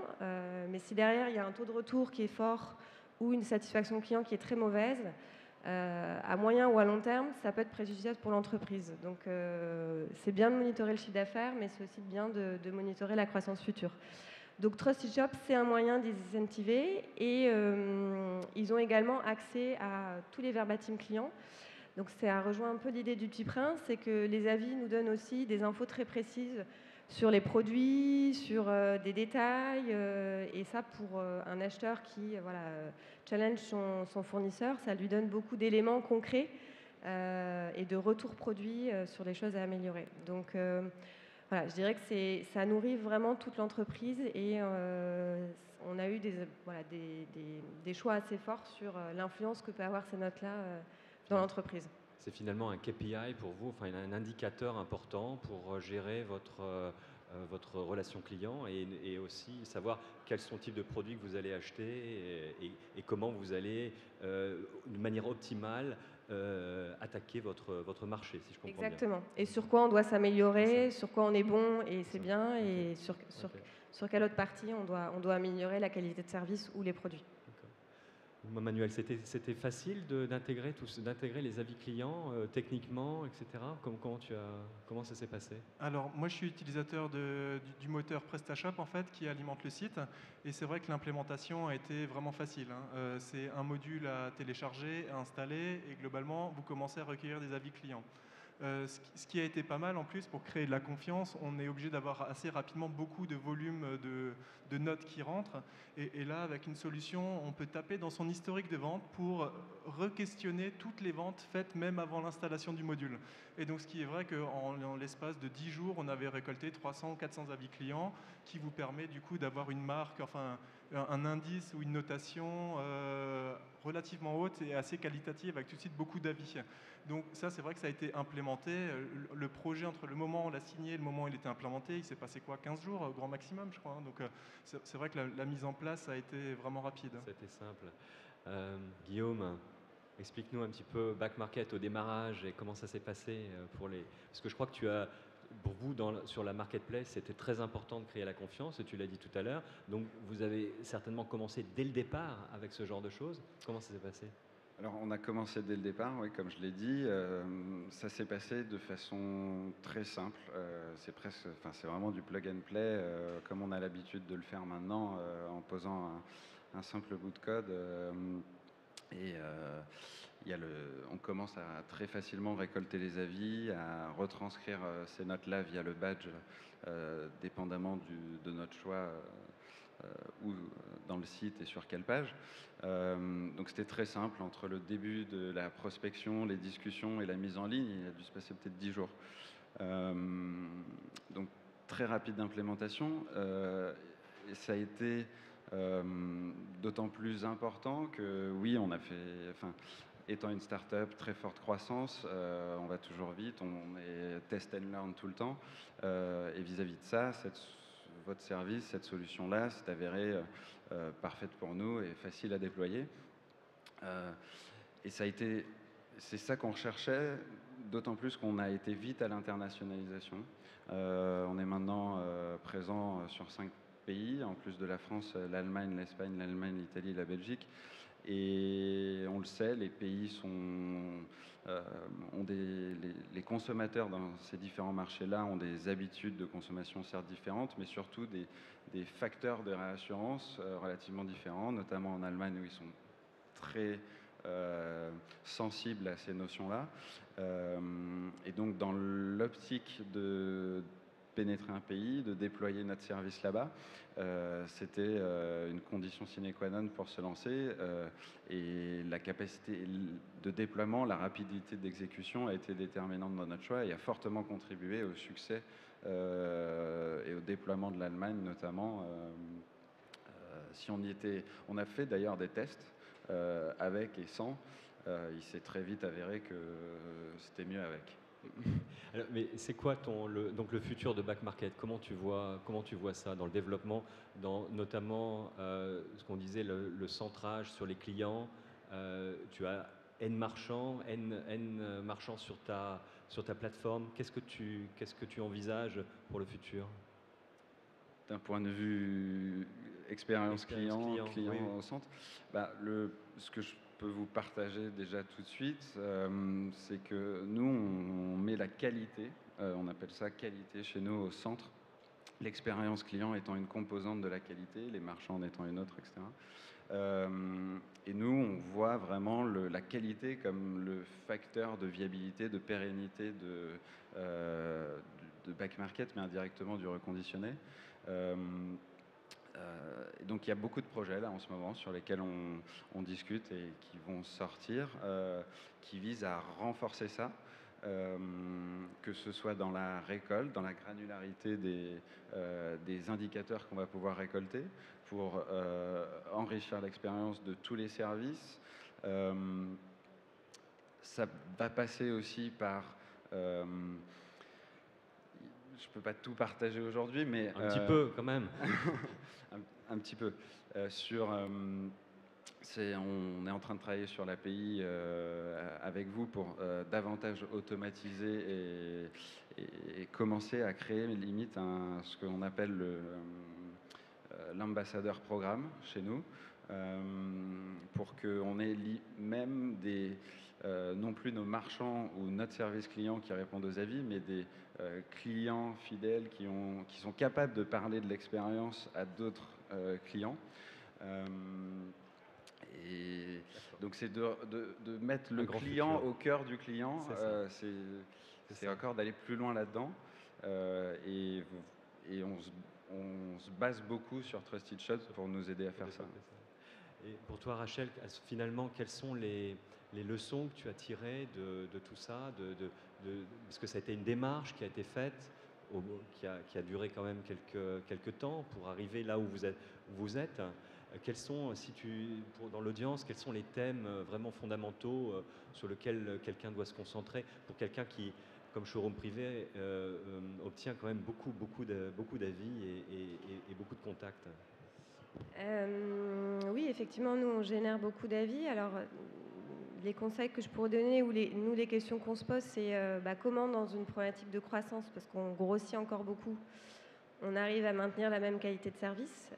S4: mais si derrière il y a un taux de retour qui est fort ou une satisfaction client qui est très mauvaise, à moyen ou à long terme, ça peut être préjudiciable pour l'entreprise. Donc c'est bien de monitorer le chiffre d'affaires, mais c'est aussi bien de monitorer la croissance future. Donc Trusted Shop, c'est un moyen de les incentiver et ils ont également accès à tous les verbatim clients. Donc ça rejoint un peu l'idée du petit prince, c'est que les avis nous donnent aussi des infos très précises sur les produits, sur des détails. Et ça, pour un acheteur qui challenge son fournisseur, ça lui donne beaucoup d'éléments concrets et de retours produits sur les choses à améliorer. Donc voilà, je dirais que ça nourrit vraiment toute l'entreprise et on a eu des choix assez forts sur l'influence que peut avoir ces notes-là dans l'entreprise.
S3: C'est finalement un KPI pour vous, enfin un indicateur important pour gérer votre relation client et aussi savoir quels sont les types de produits que vous allez acheter et comment vous allez, de manière optimale, attaquer votre marché, si je comprends
S4: Exactement. Et sur quoi on doit s'améliorer, sur quoi on est bon et c'est bien,
S3: Ok.
S4: et
S3: Ok.
S4: sur quelle autre partie on doit améliorer la qualité de service ou les produits.
S3: Manuel, c'était facile d'intégrer les avis clients techniquement, etc. Comment ça s'est passé?
S6: Alors, moi, je suis utilisateur du moteur PrestaShop, en fait, qui alimente le site. Et c'est vrai que l'implémentation a été vraiment facile, hein. C'est un module à télécharger, à installer, et globalement, vous commencez à recueillir des avis clients. Ce qui a été pas mal en plus pour créer de la confiance, on est obligé d'avoir assez rapidement beaucoup de volume de notes qui rentrent. Et là, avec une solution, on peut taper dans son historique de vente pour re-questionner toutes les ventes faites même avant l'installation du module. Et donc, ce qui est vrai qu'en l'espace de 10 jours, on avait récolté 300 ou 400 avis clients qui vous permet du coup d'avoir une marque, enfin un indice ou une notation relativement haute et assez qualitative avec tout de suite beaucoup d'avis. Donc ça, c'est vrai que ça a été implémenté. Le projet, entre le moment où on l'a signé et le moment où il était implémenté, il s'est passé quoi, 15 jours, grand maximum, je crois, hein. Donc c'est vrai que la mise en place a été vraiment rapide.
S3: C'était simple. Guillaume, explique-nous un petit peu Back Market au démarrage et comment ça s'est passé Parce que je crois que pour vous, sur la marketplace, c'était très important de créer la confiance, et tu l'as dit tout à l'heure. Donc vous avez certainement commencé dès le départ avec ce genre de choses. Comment ça s'est passé?
S5: Alors, on a commencé dès le départ, oui, comme je l'ai dit. Ça s'est passé de façon très simple. C'est vraiment du plug and play, comme on a l'habitude de le faire maintenant, en posant un simple bout de code. On commence à très facilement récolter les avis, à retranscrire ces notes-là via le badge, dépendamment de notre choix. Où dans le site et sur quelle page. Donc c'était très simple, entre le début de la prospection, les discussions et la mise en ligne, il a dû se passer peut-être 10 jours. Donc très rapide d'implémentation, et ça a été d'autant plus important que oui, on a fait, étant une start-up, très forte croissance, on va toujours vite, on est test and learn tout le temps, et vis-à-vis de ça, votre service, cette solution-là, s'est avérée parfaite pour nous et facile à déployer. Et c'est ça qu'on recherchait, d'autant plus qu'on a été vite à l'internationalisation. On est maintenant présent sur 5 pays, en plus de la France, l'Allemagne, l'Espagne, l'Italie, la Belgique. Et on le sait, les pays les consommateurs dans ces différents marchés-là ont des habitudes de consommation certes différentes, mais surtout des facteurs de réassurance relativement différents, notamment en Allemagne où ils sont très sensibles à ces notions-là. Et donc dans l'optique de pénétrer un pays, de déployer notre service là-bas, c'était une condition sine qua non pour se lancer, et la capacité de déploiement, la rapidité d'exécution a été déterminante dans notre choix et a fortement contribué au succès et au déploiement de l'Allemagne notamment. On a fait d'ailleurs des tests avec et sans. Il s'est très vite avéré que c'était mieux avec.
S3: Alors, mais c'est quoi donc le futur de Back Market? Comment tu vois ça dans le développement, notamment ce qu'on disait, le centrage sur les clients? Tu as N marchands sur ta plateforme. Qu'est-ce que tu envisages pour le futur?
S5: D'un point de vue expérience client
S3: oui.
S5: au centre, ce que je peux vous partager déjà tout de suite, c'est que nous, on met la qualité, on appelle ça qualité chez nous au centre, l'expérience client étant une composante de la qualité, les marchands en étant une autre, etc. Et nous, on voit vraiment la qualité comme le facteur de viabilité, de pérennité de back market, mais indirectement du reconditionné. Et donc il y a beaucoup de projets là en ce moment sur lesquels on discute et qui vont sortir, qui visent à renforcer ça, que ce soit dans la récolte, dans la granularité des indicateurs qu'on va pouvoir récolter pour enrichir l'expérience de tous les services. Ça va passer aussi par... je ne peux pas tout partager aujourd'hui, mais...
S3: Un petit peu quand même.
S5: un petit peu. On est en train de travailler sur l'API avec vous pour davantage automatiser et commencer à créer limite ce qu'on appelle l'ambassadeur programme chez nous, pour qu'on ait même non plus nos marchands ou notre service client qui répondent aux avis, mais des clients fidèles qui sont capables de parler de l'expérience à d'autres clients. Et donc c'est de mettre le client au cœur du client, c'est encore d'aller plus loin là-dedans. Et on se base beaucoup sur Trusted Shot pour nous aider à faire ça.
S3: Et pour toi, Rachel, finalement, quelles sont les leçons que tu as tirées de tout ça, parce que ça a été une démarche qui a été faite, qui a duré quand même quelques temps pour arriver là où vous êtes. Quels sont, dans l'audience, quels sont les thèmes vraiment fondamentaux sur lesquels quelqu'un doit se concentrer pour quelqu'un qui, comme showroom privé, obtient quand même beaucoup d'avis et beaucoup de contacts?
S4: Oui, effectivement, nous, on génère beaucoup d'avis. Alors, les conseils que je pourrais donner, ou les questions qu'on se pose, c'est comment, dans une problématique de croissance, parce qu'on grossit encore beaucoup, on arrive à maintenir la même qualité de service.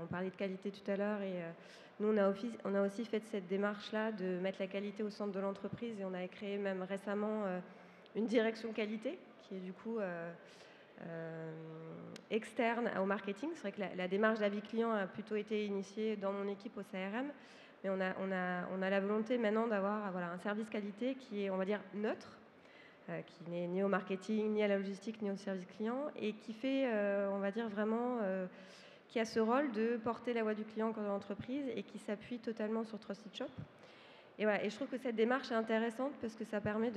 S4: On parlait de qualité tout à l'heure, et nous, on a aussi fait cette démarche-là de mettre la qualité au centre de l'entreprise, et on a créé même récemment une direction qualité, qui est du coup... externe au marketing. C'est vrai que la démarche d'avis client a plutôt été initiée dans mon équipe au CRM, mais on a la volonté maintenant d'avoir un service qualité qui est, on va dire, neutre, qui n'est ni au marketing, ni à la logistique, ni au service client, et qui fait, on va dire, vraiment, qui a ce rôle de porter la voix du client dans l'entreprise et qui s'appuie totalement sur Trusted Shop. Et je trouve que cette démarche est intéressante parce que ça permet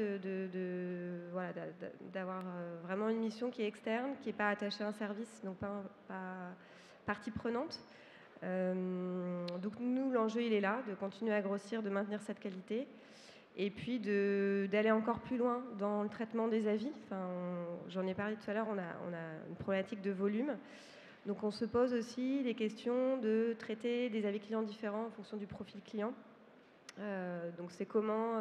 S4: d'avoir vraiment une mission qui est externe, qui n'est pas attachée à un service, donc pas partie prenante. Donc nous, l'enjeu, il est là, de continuer à grossir, de maintenir cette qualité, et puis d'aller encore plus loin dans le traitement des avis. J'en ai parlé tout à l'heure, on a une problématique de volume. Donc on se pose aussi des questions de traiter des avis clients différents en fonction du profil client. Donc c'est comment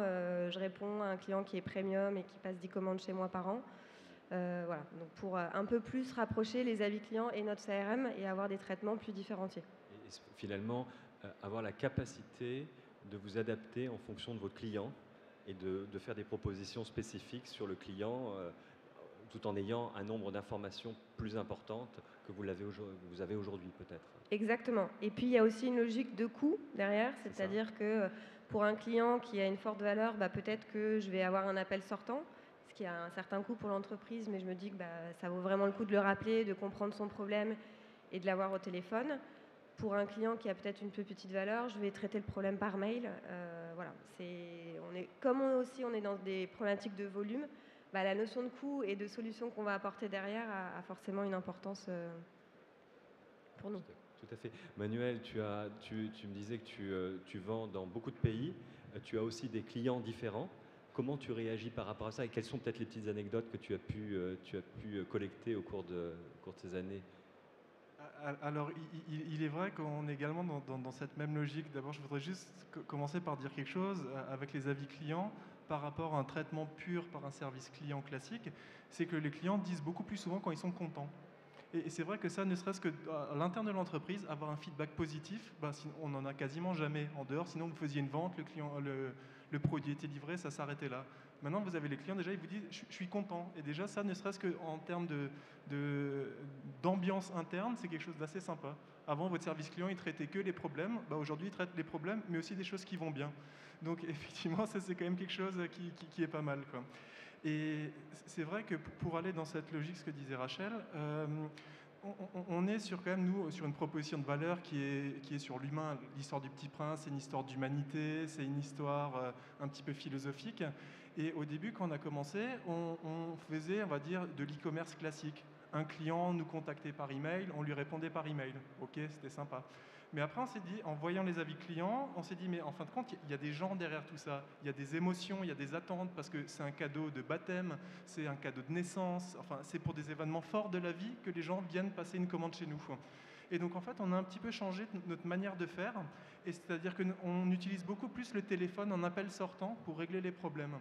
S4: je réponds à un client qui est premium et qui passe 10 commandes chez moi par an. Donc pour un peu plus rapprocher les avis clients et notre CRM et avoir des traitements plus différenciés.
S3: Et finalement, avoir la capacité de vous adapter en fonction de votre client et de faire des propositions spécifiques sur le client, tout en ayant un nombre d'informations plus importantes que vous avez aujourd'hui peut-être.
S4: Exactement. Et puis il y a aussi une logique de coût derrière, c'est-à-dire que pour un client qui a une forte valeur, peut-être que je vais avoir un appel sortant, ce qui a un certain coût pour l'entreprise, mais je me dis que ça vaut vraiment le coup de le rappeler, de comprendre son problème et de l'avoir au téléphone. Pour un client qui a peut-être une plus petite valeur, je vais traiter le problème par mail. Comme on est dans des problématiques de volume, la notion de coût et de solution qu'on va apporter derrière a forcément une importance pour nous.
S3: Tout à fait. Manuel, tu me disais que tu vends dans beaucoup de pays. Tu as aussi des clients différents. Comment tu réagis par rapport à ça et quelles sont peut-être les petites anecdotes que tu as pu collecter au cours de ces années?
S6: Alors, il est vrai qu'on est également dans cette même logique. D'abord, je voudrais juste commencer par dire quelque chose avec les avis clients par rapport à un traitement pur par un service client classique. C'est que les clients disent beaucoup plus souvent quand ils sont contents. Et c'est vrai que ça, ne serait-ce qu'à l'interne de l'entreprise, avoir un feedback positif, on n'en a quasiment jamais en dehors. Sinon, vous faisiez une vente, le produit était livré, ça s'arrêtait là. Maintenant, vous avez les clients, déjà, ils vous disent « je suis content ». Et déjà, ça, ne serait-ce qu'en termes d'ambiance interne, c'est quelque chose d'assez sympa. Avant, votre service client, il traitait que les problèmes. Aujourd'hui, il traite les problèmes, mais aussi des choses qui vont bien. Donc, effectivement, ça, c'est quand même quelque chose qui est pas mal, quoi. Et c'est vrai que pour aller dans cette logique, ce que disait Rachel, on est sur quand même, nous, sur une proposition de valeur qui est sur l'humain. L'histoire du Petit Prince, c'est une histoire d'humanité, c'est une histoire un petit peu philosophique. Et au début, quand on a commencé, on faisait, on va dire, de l'e-commerce classique. Un client nous contactait par email, on lui répondait par email. Ok, c'était sympa. Mais après, on s'est dit, en voyant les avis clients, on s'est dit, mais en fin de compte, il y a des gens derrière tout ça. Il y a des émotions, il y a des attentes, parce que c'est un cadeau de baptême, c'est un cadeau de naissance, enfin, c'est pour des événements forts de la vie que les gens viennent passer une commande chez nous. Et donc, en fait, on a un petit peu changé notre manière de faire, et c'est-à-dire qu'on utilise beaucoup plus le téléphone en appel sortant pour régler les problèmes.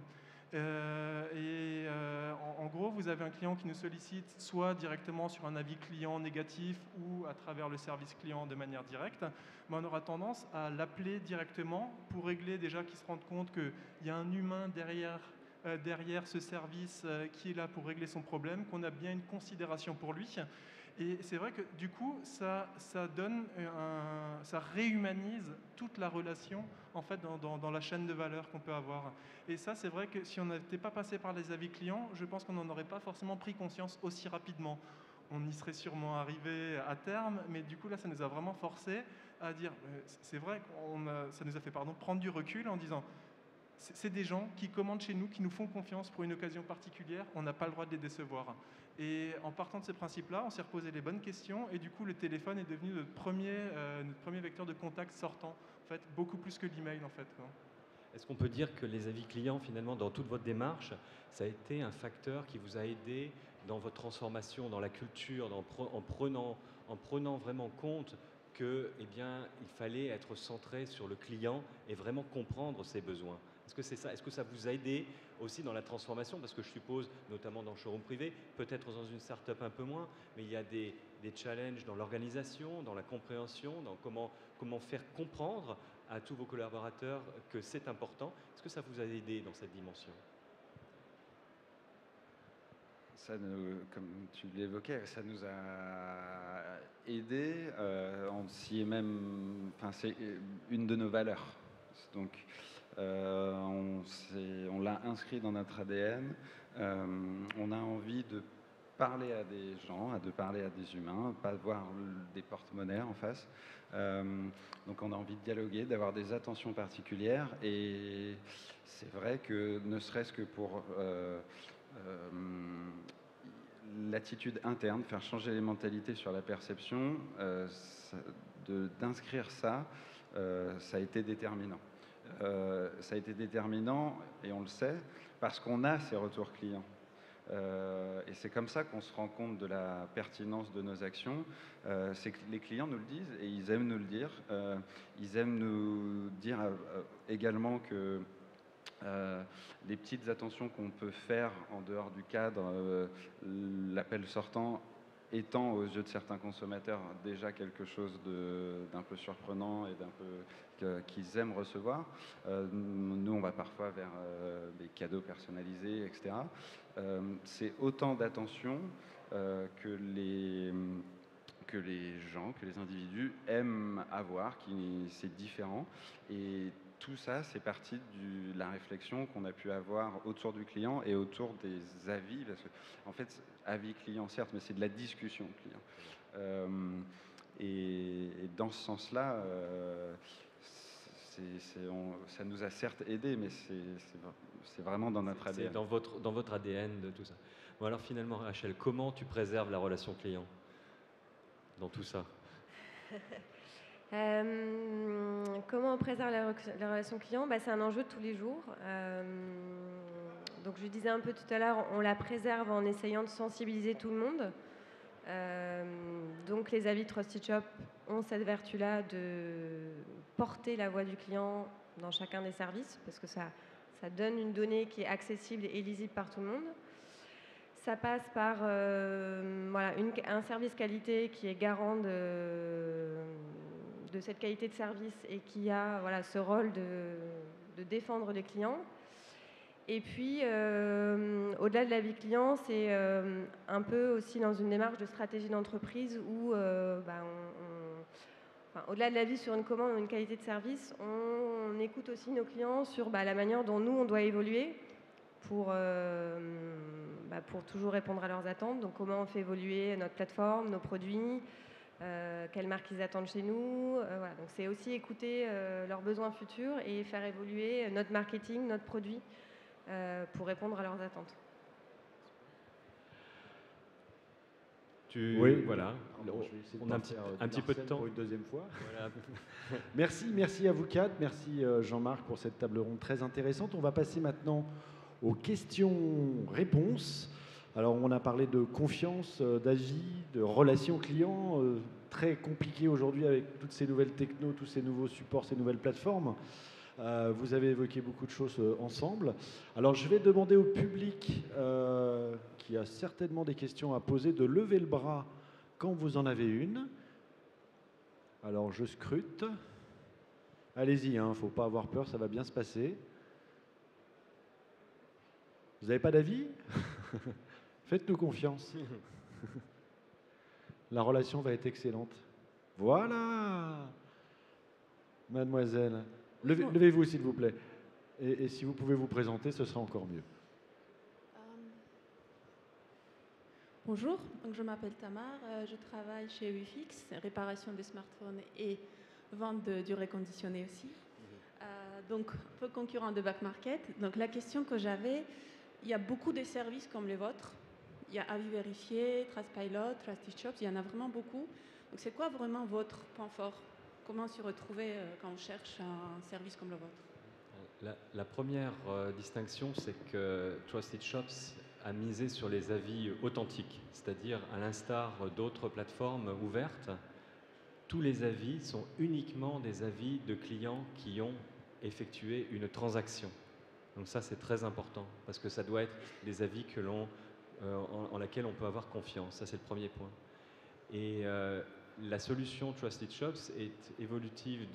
S6: En gros, vous avez un client qui nous sollicite soit directement sur un avis client négatif ou à travers le service client de manière directe, mais on aura tendance à l'appeler directement pour régler, déjà qu'il se rende compte qu'il y a un humain derrière ce service qui est là pour régler son problème, qu'on a bien une considération pour lui. Et c'est vrai que du coup, ça réhumanise toute la relation en fait dans la chaîne de valeur qu'on peut avoir. Et ça, c'est vrai que si on n'était pas passé par les avis clients, je pense qu'on n'en aurait pas forcément pris conscience aussi rapidement. On y serait sûrement arrivé à terme, mais du coup là, ça nous a vraiment forcé à dire, c'est vrai, ça nous a fait prendre du recul en disant, c'est des gens qui commandent chez nous, qui nous font confiance pour une occasion particulière, on n'a pas le droit de les décevoir. Et en partant de ces principes-là, on s'est reposé les bonnes questions et du coup, le téléphone est devenu notre premier vecteur de contact sortant, en fait, beaucoup plus que l'email, en fait, quoi.
S3: Est-ce qu'on peut dire que les avis clients, finalement, dans toute votre démarche, ça a été un facteur qui vous a aidé dans votre transformation, dans la culture, en prenant vraiment compte que, eh bien, il fallait être centré sur le client et vraiment comprendre ses besoins? Est-ce que c'est ça? Est-ce que ça vous a aidé aussi dans la transformation? Parce que je suppose, notamment dans le showroom privé, peut-être dans une start-up un peu moins, mais il y a des challenges dans l'organisation, dans la compréhension, dans comment faire comprendre à tous vos collaborateurs que c'est important. Est-ce que ça vous a aidé dans cette dimension?
S5: Comme tu l'évoquais, ça nous a aidé. On s'y est même, enfin, c'est une de nos valeurs. Donc, on l'a inscrit dans notre ADN. On a envie de parler à des gens, de parler à des humains, pas voir des porte-monnaies en face. Donc on a envie de dialoguer, d'avoir des attentions particulières. Et c'est vrai que ne serait-ce que pour l'attitude interne, faire changer les mentalités sur la perception, d'inscrire ça, ça a été déterminant. Ça a été déterminant, et on le sait, parce qu'on a ces retours clients. Et c'est comme ça qu'on se rend compte de la pertinence de nos actions. C'est que les clients nous le disent, et ils aiment nous le dire. Ils aiment nous dire également que les petites attentions qu'on peut faire en dehors du cadre, l'appel sortant étant aux yeux de certains consommateurs déjà quelque chose d'un peu surprenant et qu'ils aiment recevoir. Nous, on va parfois vers des cadeaux personnalisés, etc. C'est autant d'attention que les gens, que les individus aiment avoir, c'est différent. Et tout ça, c'est parti de la réflexion qu'on a pu avoir autour du client et autour des avis, parce que, en fait, avis client, certes, mais c'est de la discussion client. Et dans ce sens-là, ça nous a certes aidé, mais c'est vraiment dans notre ADN.
S3: C'est dans votre ADN de tout ça. Bon, alors finalement, Rachel, comment tu préserves la relation client dans tout ça?
S4: Comment on préserve la relation client? C'est un enjeu de tous les jours. Donc je disais un peu tout à l'heure, on la préserve en essayant de sensibiliser tout le monde. Donc les avis Trusted Shop ont cette vertu-là de porter la voix du client dans chacun des services, parce que ça donne une donnée qui est accessible et lisible par tout le monde. Ça passe par un service qualité qui est garant de cette qualité de service et qui a ce rôle de défendre les clients. Et puis, au-delà de l'avis client, c'est un peu aussi dans une démarche de stratégie d'entreprise où, au-delà de l'avis sur une commande ou une qualité de service, on écoute aussi nos clients sur la manière dont nous, on doit évoluer pour toujours répondre à leurs attentes. Donc comment on fait évoluer notre plateforme, nos produits, quelles marques ils attendent chez nous. Voilà. Donc c'est aussi écouter leurs besoins futurs et faire évoluer notre marketing, notre produit pour répondre à leurs attentes.
S2: Oui,
S3: voilà.
S2: Pardon, je vais essayer de
S3: On
S2: pas
S3: a
S2: faire
S3: un
S2: du
S3: petit peu de
S2: Marcel
S3: temps.
S2: pour une deuxième fois.
S3: Voilà.
S2: Merci à vous quatre, merci Jean-Marc pour cette table ronde très intéressante. On va passer maintenant aux questions-réponses. Alors on a parlé de confiance, d'avis, de relations clients, très compliqué aujourd'hui avec toutes ces nouvelles technos, tous ces nouveaux supports, ces nouvelles plateformes. Vous avez évoqué beaucoup de choses ensemble. Alors je vais demander au public qui a certainement des questions à poser de lever le bras quand vous en avez une. Alors je scrute. Allez-y, hein, faut pas avoir peur, ça va bien se passer. Vous n'avez pas d'avis? Faites-nous confiance. La relation va être excellente. Voilà, mademoiselle. Levez-vous, s'il vous plaît. Et si vous pouvez vous présenter, ce sera encore mieux.
S7: Bonjour, donc je m'appelle Tamar, je travaille chez Wifix, réparation des smartphones et vente de durée conditionnée aussi. Donc, peu concurrent de Back Market. Donc, la question que j'avais, il y a beaucoup de services comme les vôtres. Il y a Avis Vérifié, Trustpilot, Trusted Shops, il y en a vraiment beaucoup. Donc, c'est quoi vraiment votre point fort? Comment s'y retrouver quand on cherche un service comme le vôtre?
S3: La première distinction, c'est que Trusted Shops a misé sur les avis authentiques, c'est-à-dire à l'instar d'autres plateformes ouvertes, tous les avis sont uniquement des avis de clients qui ont effectué une transaction. Donc ça, c'est très important, parce que ça doit être des avis que en laquelle on peut avoir confiance. Ça, c'est le premier point. Et la solution Trusted Shops est évolutive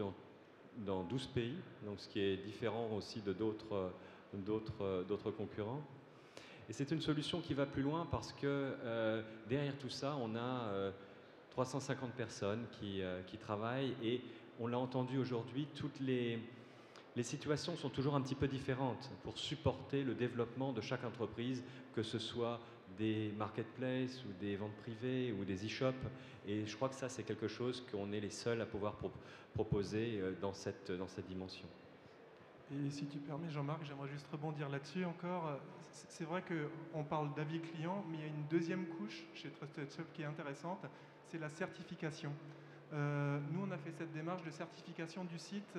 S3: dans 12 pays, donc ce qui est différent aussi de d'autres concurrents. Et c'est une solution qui va plus loin parce que derrière tout ça, on a 350 personnes qui travaillent et on l'a entendu aujourd'hui, toutes les situations sont toujours un petit peu différentes pour supporter le développement de chaque entreprise, que ce soit des marketplaces ou des ventes privées ou des e-shops. Et je crois que ça, c'est quelque chose qu'on est les seuls à pouvoir proposer dans cette dimension.
S6: Et si tu permets, Jean-Marc, j'aimerais juste rebondir là-dessus encore. C'est vrai qu'on parle d'avis client, mais il y a une deuxième couche chez Trusted Shop qui est intéressante, c'est la certification. Nous, on a fait cette démarche de certification du site.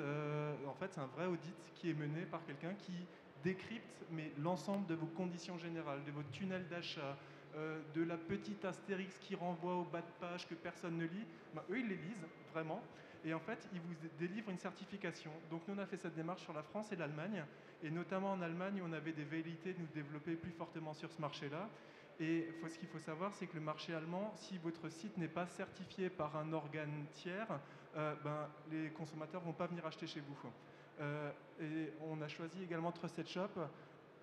S6: En fait, c'est un vrai audit qui est mené par quelqu'un qui décrypte l'ensemble de vos conditions générales, de votre tunnel d'achat, de la petite astérix qui renvoie au bas de page que personne ne lit. Eux, ils les lisent vraiment. Et en fait, ils vous délivrent une certification. Donc nous, on a fait cette démarche sur la France et l'Allemagne. Et notamment en Allemagne, on avait des velléités de nous développer plus fortement sur ce marché-là. Et ce qu'il faut savoir, c'est que le marché allemand, si votre site n'est pas certifié par un organe tiers, les consommateurs ne vont pas venir acheter chez vous. Et on a choisi également Trusted Shop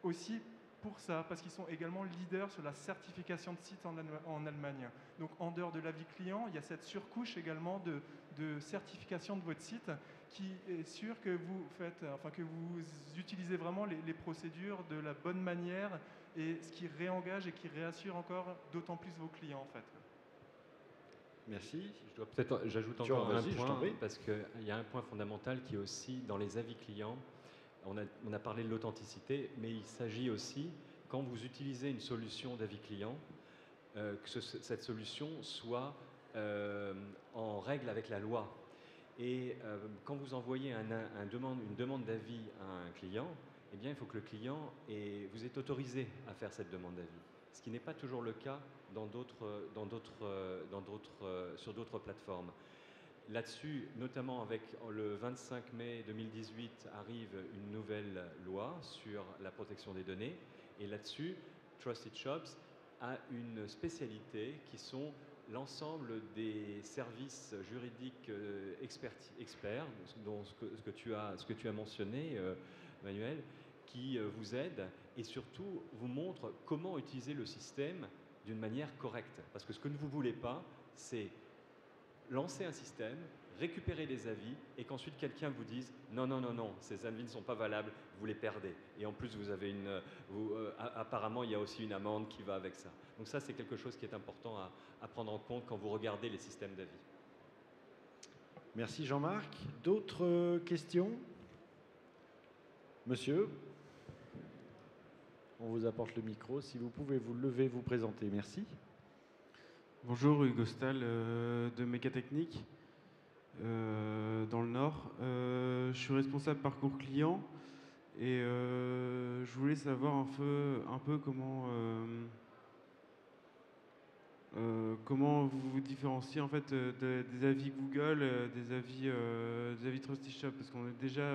S6: aussi pour ça, parce qu'ils sont également leaders sur la certification de sites en Allemagne. Donc en dehors de l'avis client, il y a cette surcouche également de certification de votre site qui est sûr que vous faites, que vous utilisez vraiment les procédures de la bonne manière, et ce qui réengage et qui réassure encore d'autant plus vos clients en fait.
S2: Merci.
S3: J'ajoute encore un point, parce qu'il y a un point fondamental qui est aussi dans les avis clients. On a parlé de l'authenticité, mais il s'agit aussi, quand vous utilisez une solution d'avis client, que cette solution soit en règle avec la loi. Et quand vous envoyez une demande d'avis à un client, eh bien, il faut que le client vous ait autorisé à faire cette demande d'avis. Ce qui n'est pas toujours le cas sur d'autres plateformes. Là-dessus, notamment avec le 25 mai 2018, arrive une nouvelle loi sur la protection des données. Et là-dessus, Trusted Shops a une spécialité qui sont l'ensemble des services juridiques experts, dont ce que tu as mentionné, Manuel, qui vous aident et surtout vous montrent comment utiliser le système d'une manière correcte. Parce que ce que vous ne voulez pas, c'est lancer un système, récupérer des avis et qu'ensuite quelqu'un vous dise non, non, non, non, ces avis ne sont pas valables, vous les perdez. Et en plus, vous avez apparemment, il y a aussi une amende qui va avec ça. Donc ça, c'est quelque chose qui est important à prendre en compte quand vous regardez les systèmes d'avis.
S2: Merci Jean-Marc. D'autres questions? Monsieur, on vous apporte le micro. Si vous pouvez vous lever, vous présenter. Merci.
S8: Bonjour, Hugo Stahl de Mécatechnique, dans le Nord. Je suis responsable parcours client et je voulais savoir un peu comment vous vous différenciez en fait des avis Google, des avis Trusted Shop, parce qu'on est déjà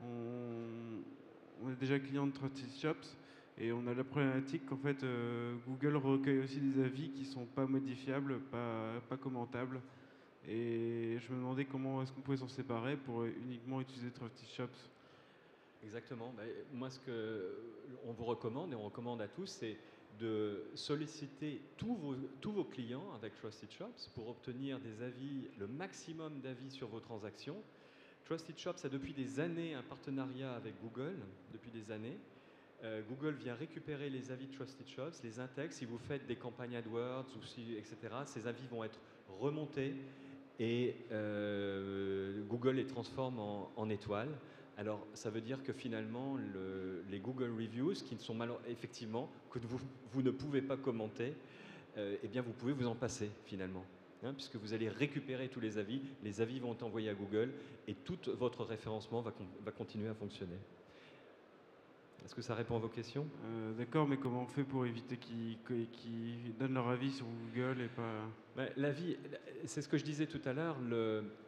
S8: on est déjà client de Trusted Shops. Et on a la problématique qu'en fait, Google recueille aussi des avis qui ne sont pas modifiables, pas commentables. Et je me demandais comment est-ce qu'on pouvait s'en séparer pour uniquement utiliser Trusted Shops.
S3: Exactement. Moi, ce qu'on vous recommande, et on recommande à tous, c'est de solliciter tous vos clients avec Trusted Shops pour obtenir des avis, le maximum d'avis sur vos transactions. Trusted Shops a depuis des années un partenariat avec Google, depuis des années. Google vient récupérer les avis de Trusted Shops, les intègre. Si vous faites des campagnes AdWords, etc., ces avis vont être remontés et Google les transforme en étoiles. Alors, ça veut dire que finalement, les Google Reviews, qui ne sont effectivement, que vous ne pouvez pas commenter, eh bien, vous pouvez vous en passer finalement. Puisque vous allez récupérer tous les avis vont être envoyés à Google et tout votre référencement va continuer à fonctionner. Est-ce que ça répond à vos questions?
S8: D'accord, mais comment on fait pour éviter qu'ils donnent leur avis sur Google et pas...
S3: L'avis, c'est ce que je disais tout à l'heure,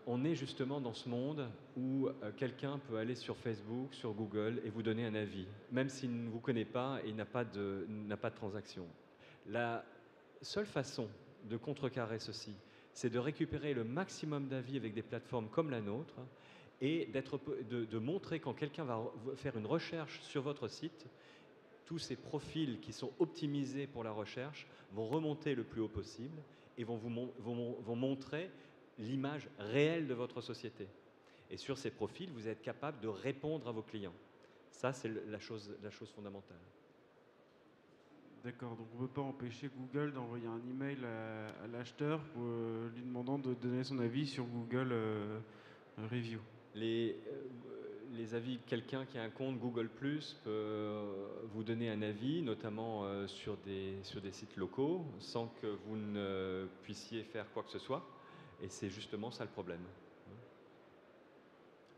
S3: on est justement dans ce monde où quelqu'un peut aller sur Facebook, sur Google et vous donner un avis, même s'il ne vous connaît pas et n'a pas de transaction. La seule façon de contrecarrer ceci, c'est de récupérer le maximum d'avis avec des plateformes comme la nôtre, et de montrer quand quelqu'un va faire une recherche sur votre site, tous ces profils qui sont optimisés pour la recherche vont remonter le plus haut possible et vont montrer l'image réelle de votre société. Et sur ces profils, vous êtes capable de répondre à vos clients. Ça, c'est la chose fondamentale.
S8: D'accord, donc on ne peut pas empêcher Google d'envoyer un email à l'acheteur pour lui demandant de donner son avis sur Google Review.
S3: Les avis, quelqu'un qui a un compte Google+, peut vous donner un avis, notamment sur des sites locaux, sans que vous ne puissiez faire quoi que ce soit. Et c'est justement ça le problème.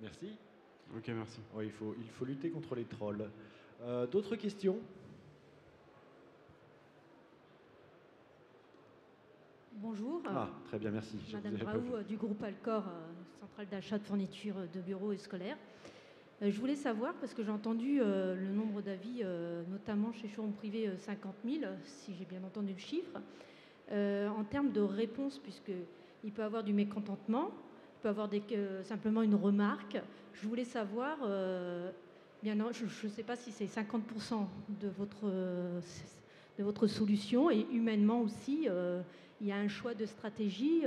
S2: Merci.
S8: Ok, merci.
S2: Oui, il faut lutter contre les trolls. D'autres questions?
S9: Bonjour.
S2: Très bien, merci.
S9: Madame Braou du groupe Alcor, centrale d'achat de fournitures de bureaux et scolaires. Je voulais savoir, parce que j'ai entendu le nombre d'avis, notamment chez Showroom Privé, 50 000, si j'ai bien entendu le chiffre, en termes de réponse, puisqu'il peut y avoir du mécontentement, il peut y avoir simplement une remarque. Je voulais savoir, je ne sais pas si c'est 50% de votre solution, et humainement aussi, il y a un choix de stratégie.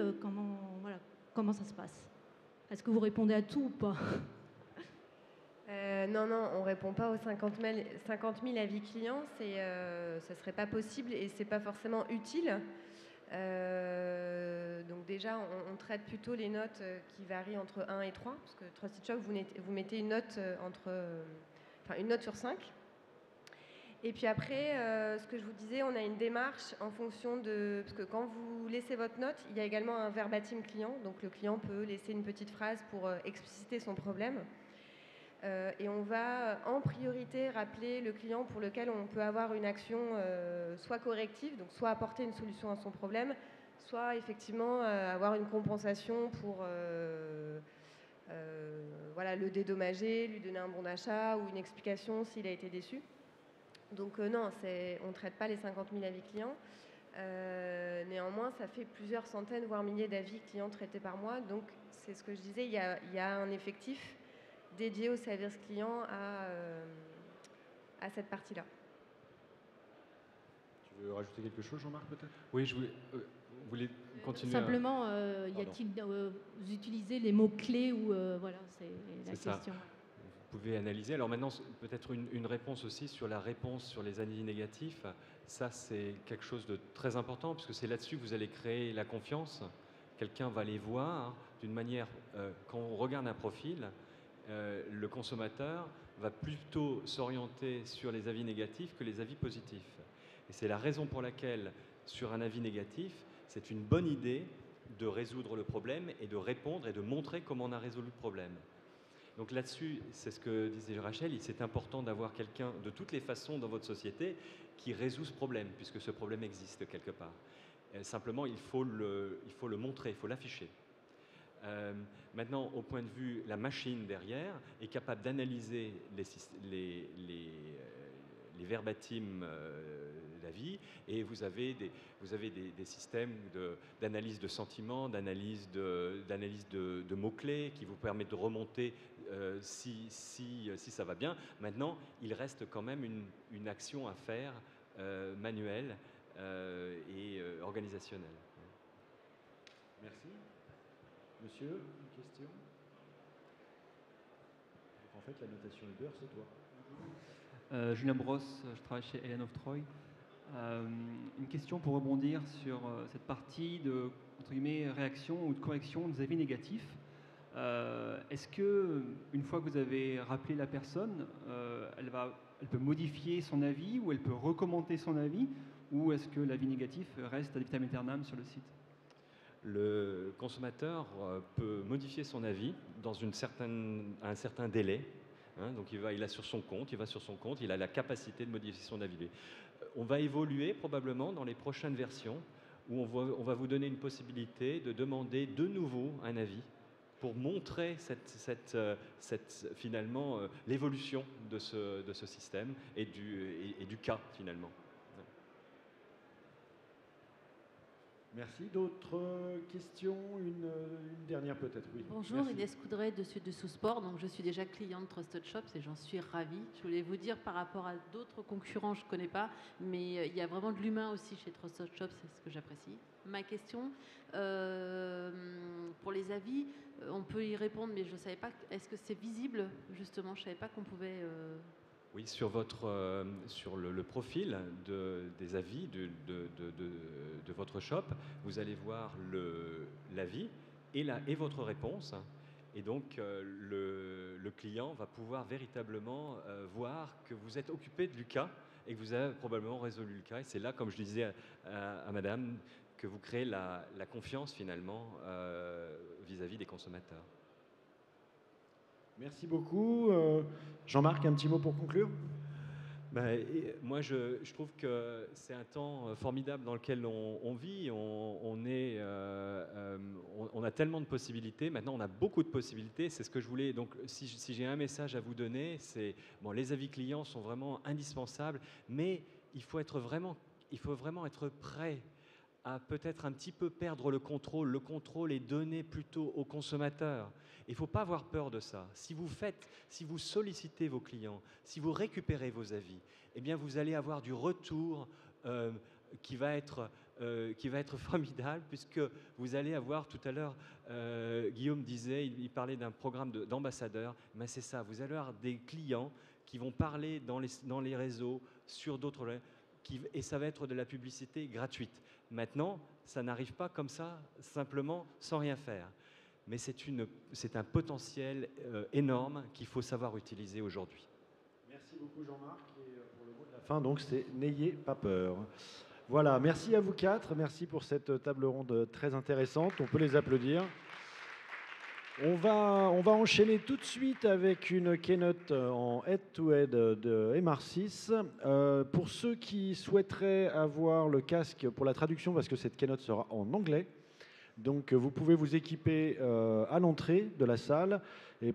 S9: Comment ça se passe? Est-ce que vous répondez à tout ou pas?
S4: Non, on ne répond pas aux 50 000 avis clients. Ça ne serait pas possible et ce n'est pas forcément utile. Donc déjà, on traite plutôt les notes qui varient entre 1 et 3, parce que Trusted Shop, vous mettez une note, une note sur 5. Et puis après, ce que je vous disais, on a une démarche en fonction de... Parce que quand vous laissez votre note, il y a également un verbatim client. Donc le client peut laisser une petite phrase pour expliciter son problème. Et on va en priorité rappeler le client pour lequel on peut avoir une action soit corrective, donc soit apporter une solution à son problème, soit effectivement avoir une compensation pour le dédommager, lui donner un bon d'achat ou une explication s'il a été déçu. Donc non, on ne traite pas les 50 000 avis clients. Néanmoins, ça fait plusieurs centaines, voire milliers d'avis clients traités par mois. Donc c'est ce que je disais, il y a un effectif dédié au service client à cette partie-là.
S2: Tu veux rajouter quelque chose, Jean-Marc, peut-être?
S3: Oui, Vous voulez continuer
S9: Simplement, y
S2: Pardon.
S9: a-t-il, vous utilisez les mots-clés ou voilà, c'est la
S3: C'est ça.
S9: question.
S3: Vous pouvez analyser. Alors maintenant, peut-être une réponse aussi sur la réponse sur les avis négatifs. Ça, c'est quelque chose de très important, puisque c'est là-dessus que vous allez créer la confiance. Quelqu'un va les voir d'une manière, quand on regarde un profil, le consommateur va plutôt s'orienter sur les avis négatifs que les avis positifs. Et c'est la raison pour laquelle, sur un avis négatif, c'est une bonne idée de résoudre le problème et de répondre et de montrer comment on a résolu le problème. Donc là-dessus, c'est ce que disait Rachel, c'est important d'avoir quelqu'un de toutes les façons dans votre société qui résout ce problème, puisque ce problème existe quelque part. Simplement, il faut le montrer, il faut l'afficher. Maintenant, au point de vue, la machine derrière est capable d'analyser les verbatim d'avis, et vous avez des systèmes d'analyse de sentiments, d'analyse de mots-clés qui vous permettent de remonter si ça va bien. Maintenant, il reste quand même une action à faire manuelle et organisationnelle.
S2: Merci. Monsieur, une question? En fait, la notation Uber, c'est toi.
S10: Julien Brosse, je travaille chez Hélène of Troy. Une question pour rebondir sur cette partie de entre guillemets, réaction ou de correction des avis négatifs. Est-ce que une fois que vous avez rappelé la personne, elle peut modifier son avis ou elle peut recommenter son avis, ou est-ce que l'avis négatif reste ad vitam aeternam sur le site?
S3: Le consommateur peut modifier son avis dans un certain délai. Donc il va sur son compte, il a la capacité de modifier son avis. On va évoluer probablement dans les prochaines versions où on va vous donner une possibilité de demander de nouveau un avis pour montrer finalement l'évolution de ce système et du cas finalement.
S2: Merci. D'autres questions? Une dernière peut-être, oui.
S11: Bonjour,
S2: Merci.
S11: Inès Coudray de Sud de Sous-Sport. Donc, je suis déjà cliente de Trusted Shops et j'en suis ravie. Je voulais vous dire par rapport à d'autres concurrents, je ne connais pas, mais il y a vraiment de l'humain aussi chez Trusted Shops, c'est ce que j'apprécie. Ma question, pour les avis, on peut y répondre, mais je ne savais pas, est-ce que c'est visible justement? Je ne savais pas qu'on pouvait...
S3: Oui, sur le profil des avis de votre shop, vous allez voir l'avis et votre réponse. Et donc, le client va pouvoir véritablement voir que vous êtes occupé du cas et que vous avez probablement résolu le cas. Et c'est là, comme je disais à madame, que vous créez la confiance finalement vis-à-vis des consommateurs.
S2: Merci beaucoup. Jean-Marc, un petit mot pour conclure?
S3: Moi, je trouve que c'est un temps formidable dans lequel on vit. On a tellement de possibilités. Maintenant, on a beaucoup de possibilités. C'est ce que je voulais. Donc, si j'ai un message à vous donner, c'est les avis clients sont vraiment indispensables, mais il faut vraiment être prêt à peut-être un petit peu perdre le contrôle. Le contrôle est donné plutôt aux consommateurs. Il ne faut pas avoir peur de ça. Si vous sollicitez vos clients, si vous récupérez vos avis, eh bien vous allez avoir du retour qui va être formidable, puisque vous allez avoir tout à l'heure, Guillaume disait, il parlait d'un programme d'ambassadeurs, mais c'est ça, vous allez avoir des clients qui vont parler dans les réseaux, sur d'autres, et ça va être de la publicité gratuite. Maintenant, ça n'arrive pas comme ça, simplement, sans rien faire. Mais c'est un potentiel énorme qu'il faut savoir utiliser aujourd'hui.
S2: Merci beaucoup Jean-Marc. Et pour le mot de la fin, donc, c'est n'ayez pas peur. Voilà, merci à vous quatre. Merci pour cette table ronde très intéressante. On peut les applaudir. On va enchaîner tout de suite avec une keynote en head-to-head de MR6. Pour ceux qui souhaiteraient avoir le casque pour la traduction, parce que cette keynote sera en anglais, donc vous pouvez vous équiper à l'entrée de la salle et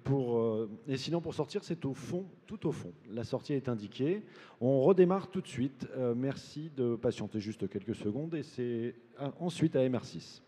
S2: sinon pour sortir c'est au fond, tout au fond. La sortie est indiquée. On redémarre tout de suite. Merci de patienter juste quelques secondes et c'est ensuite à MR6.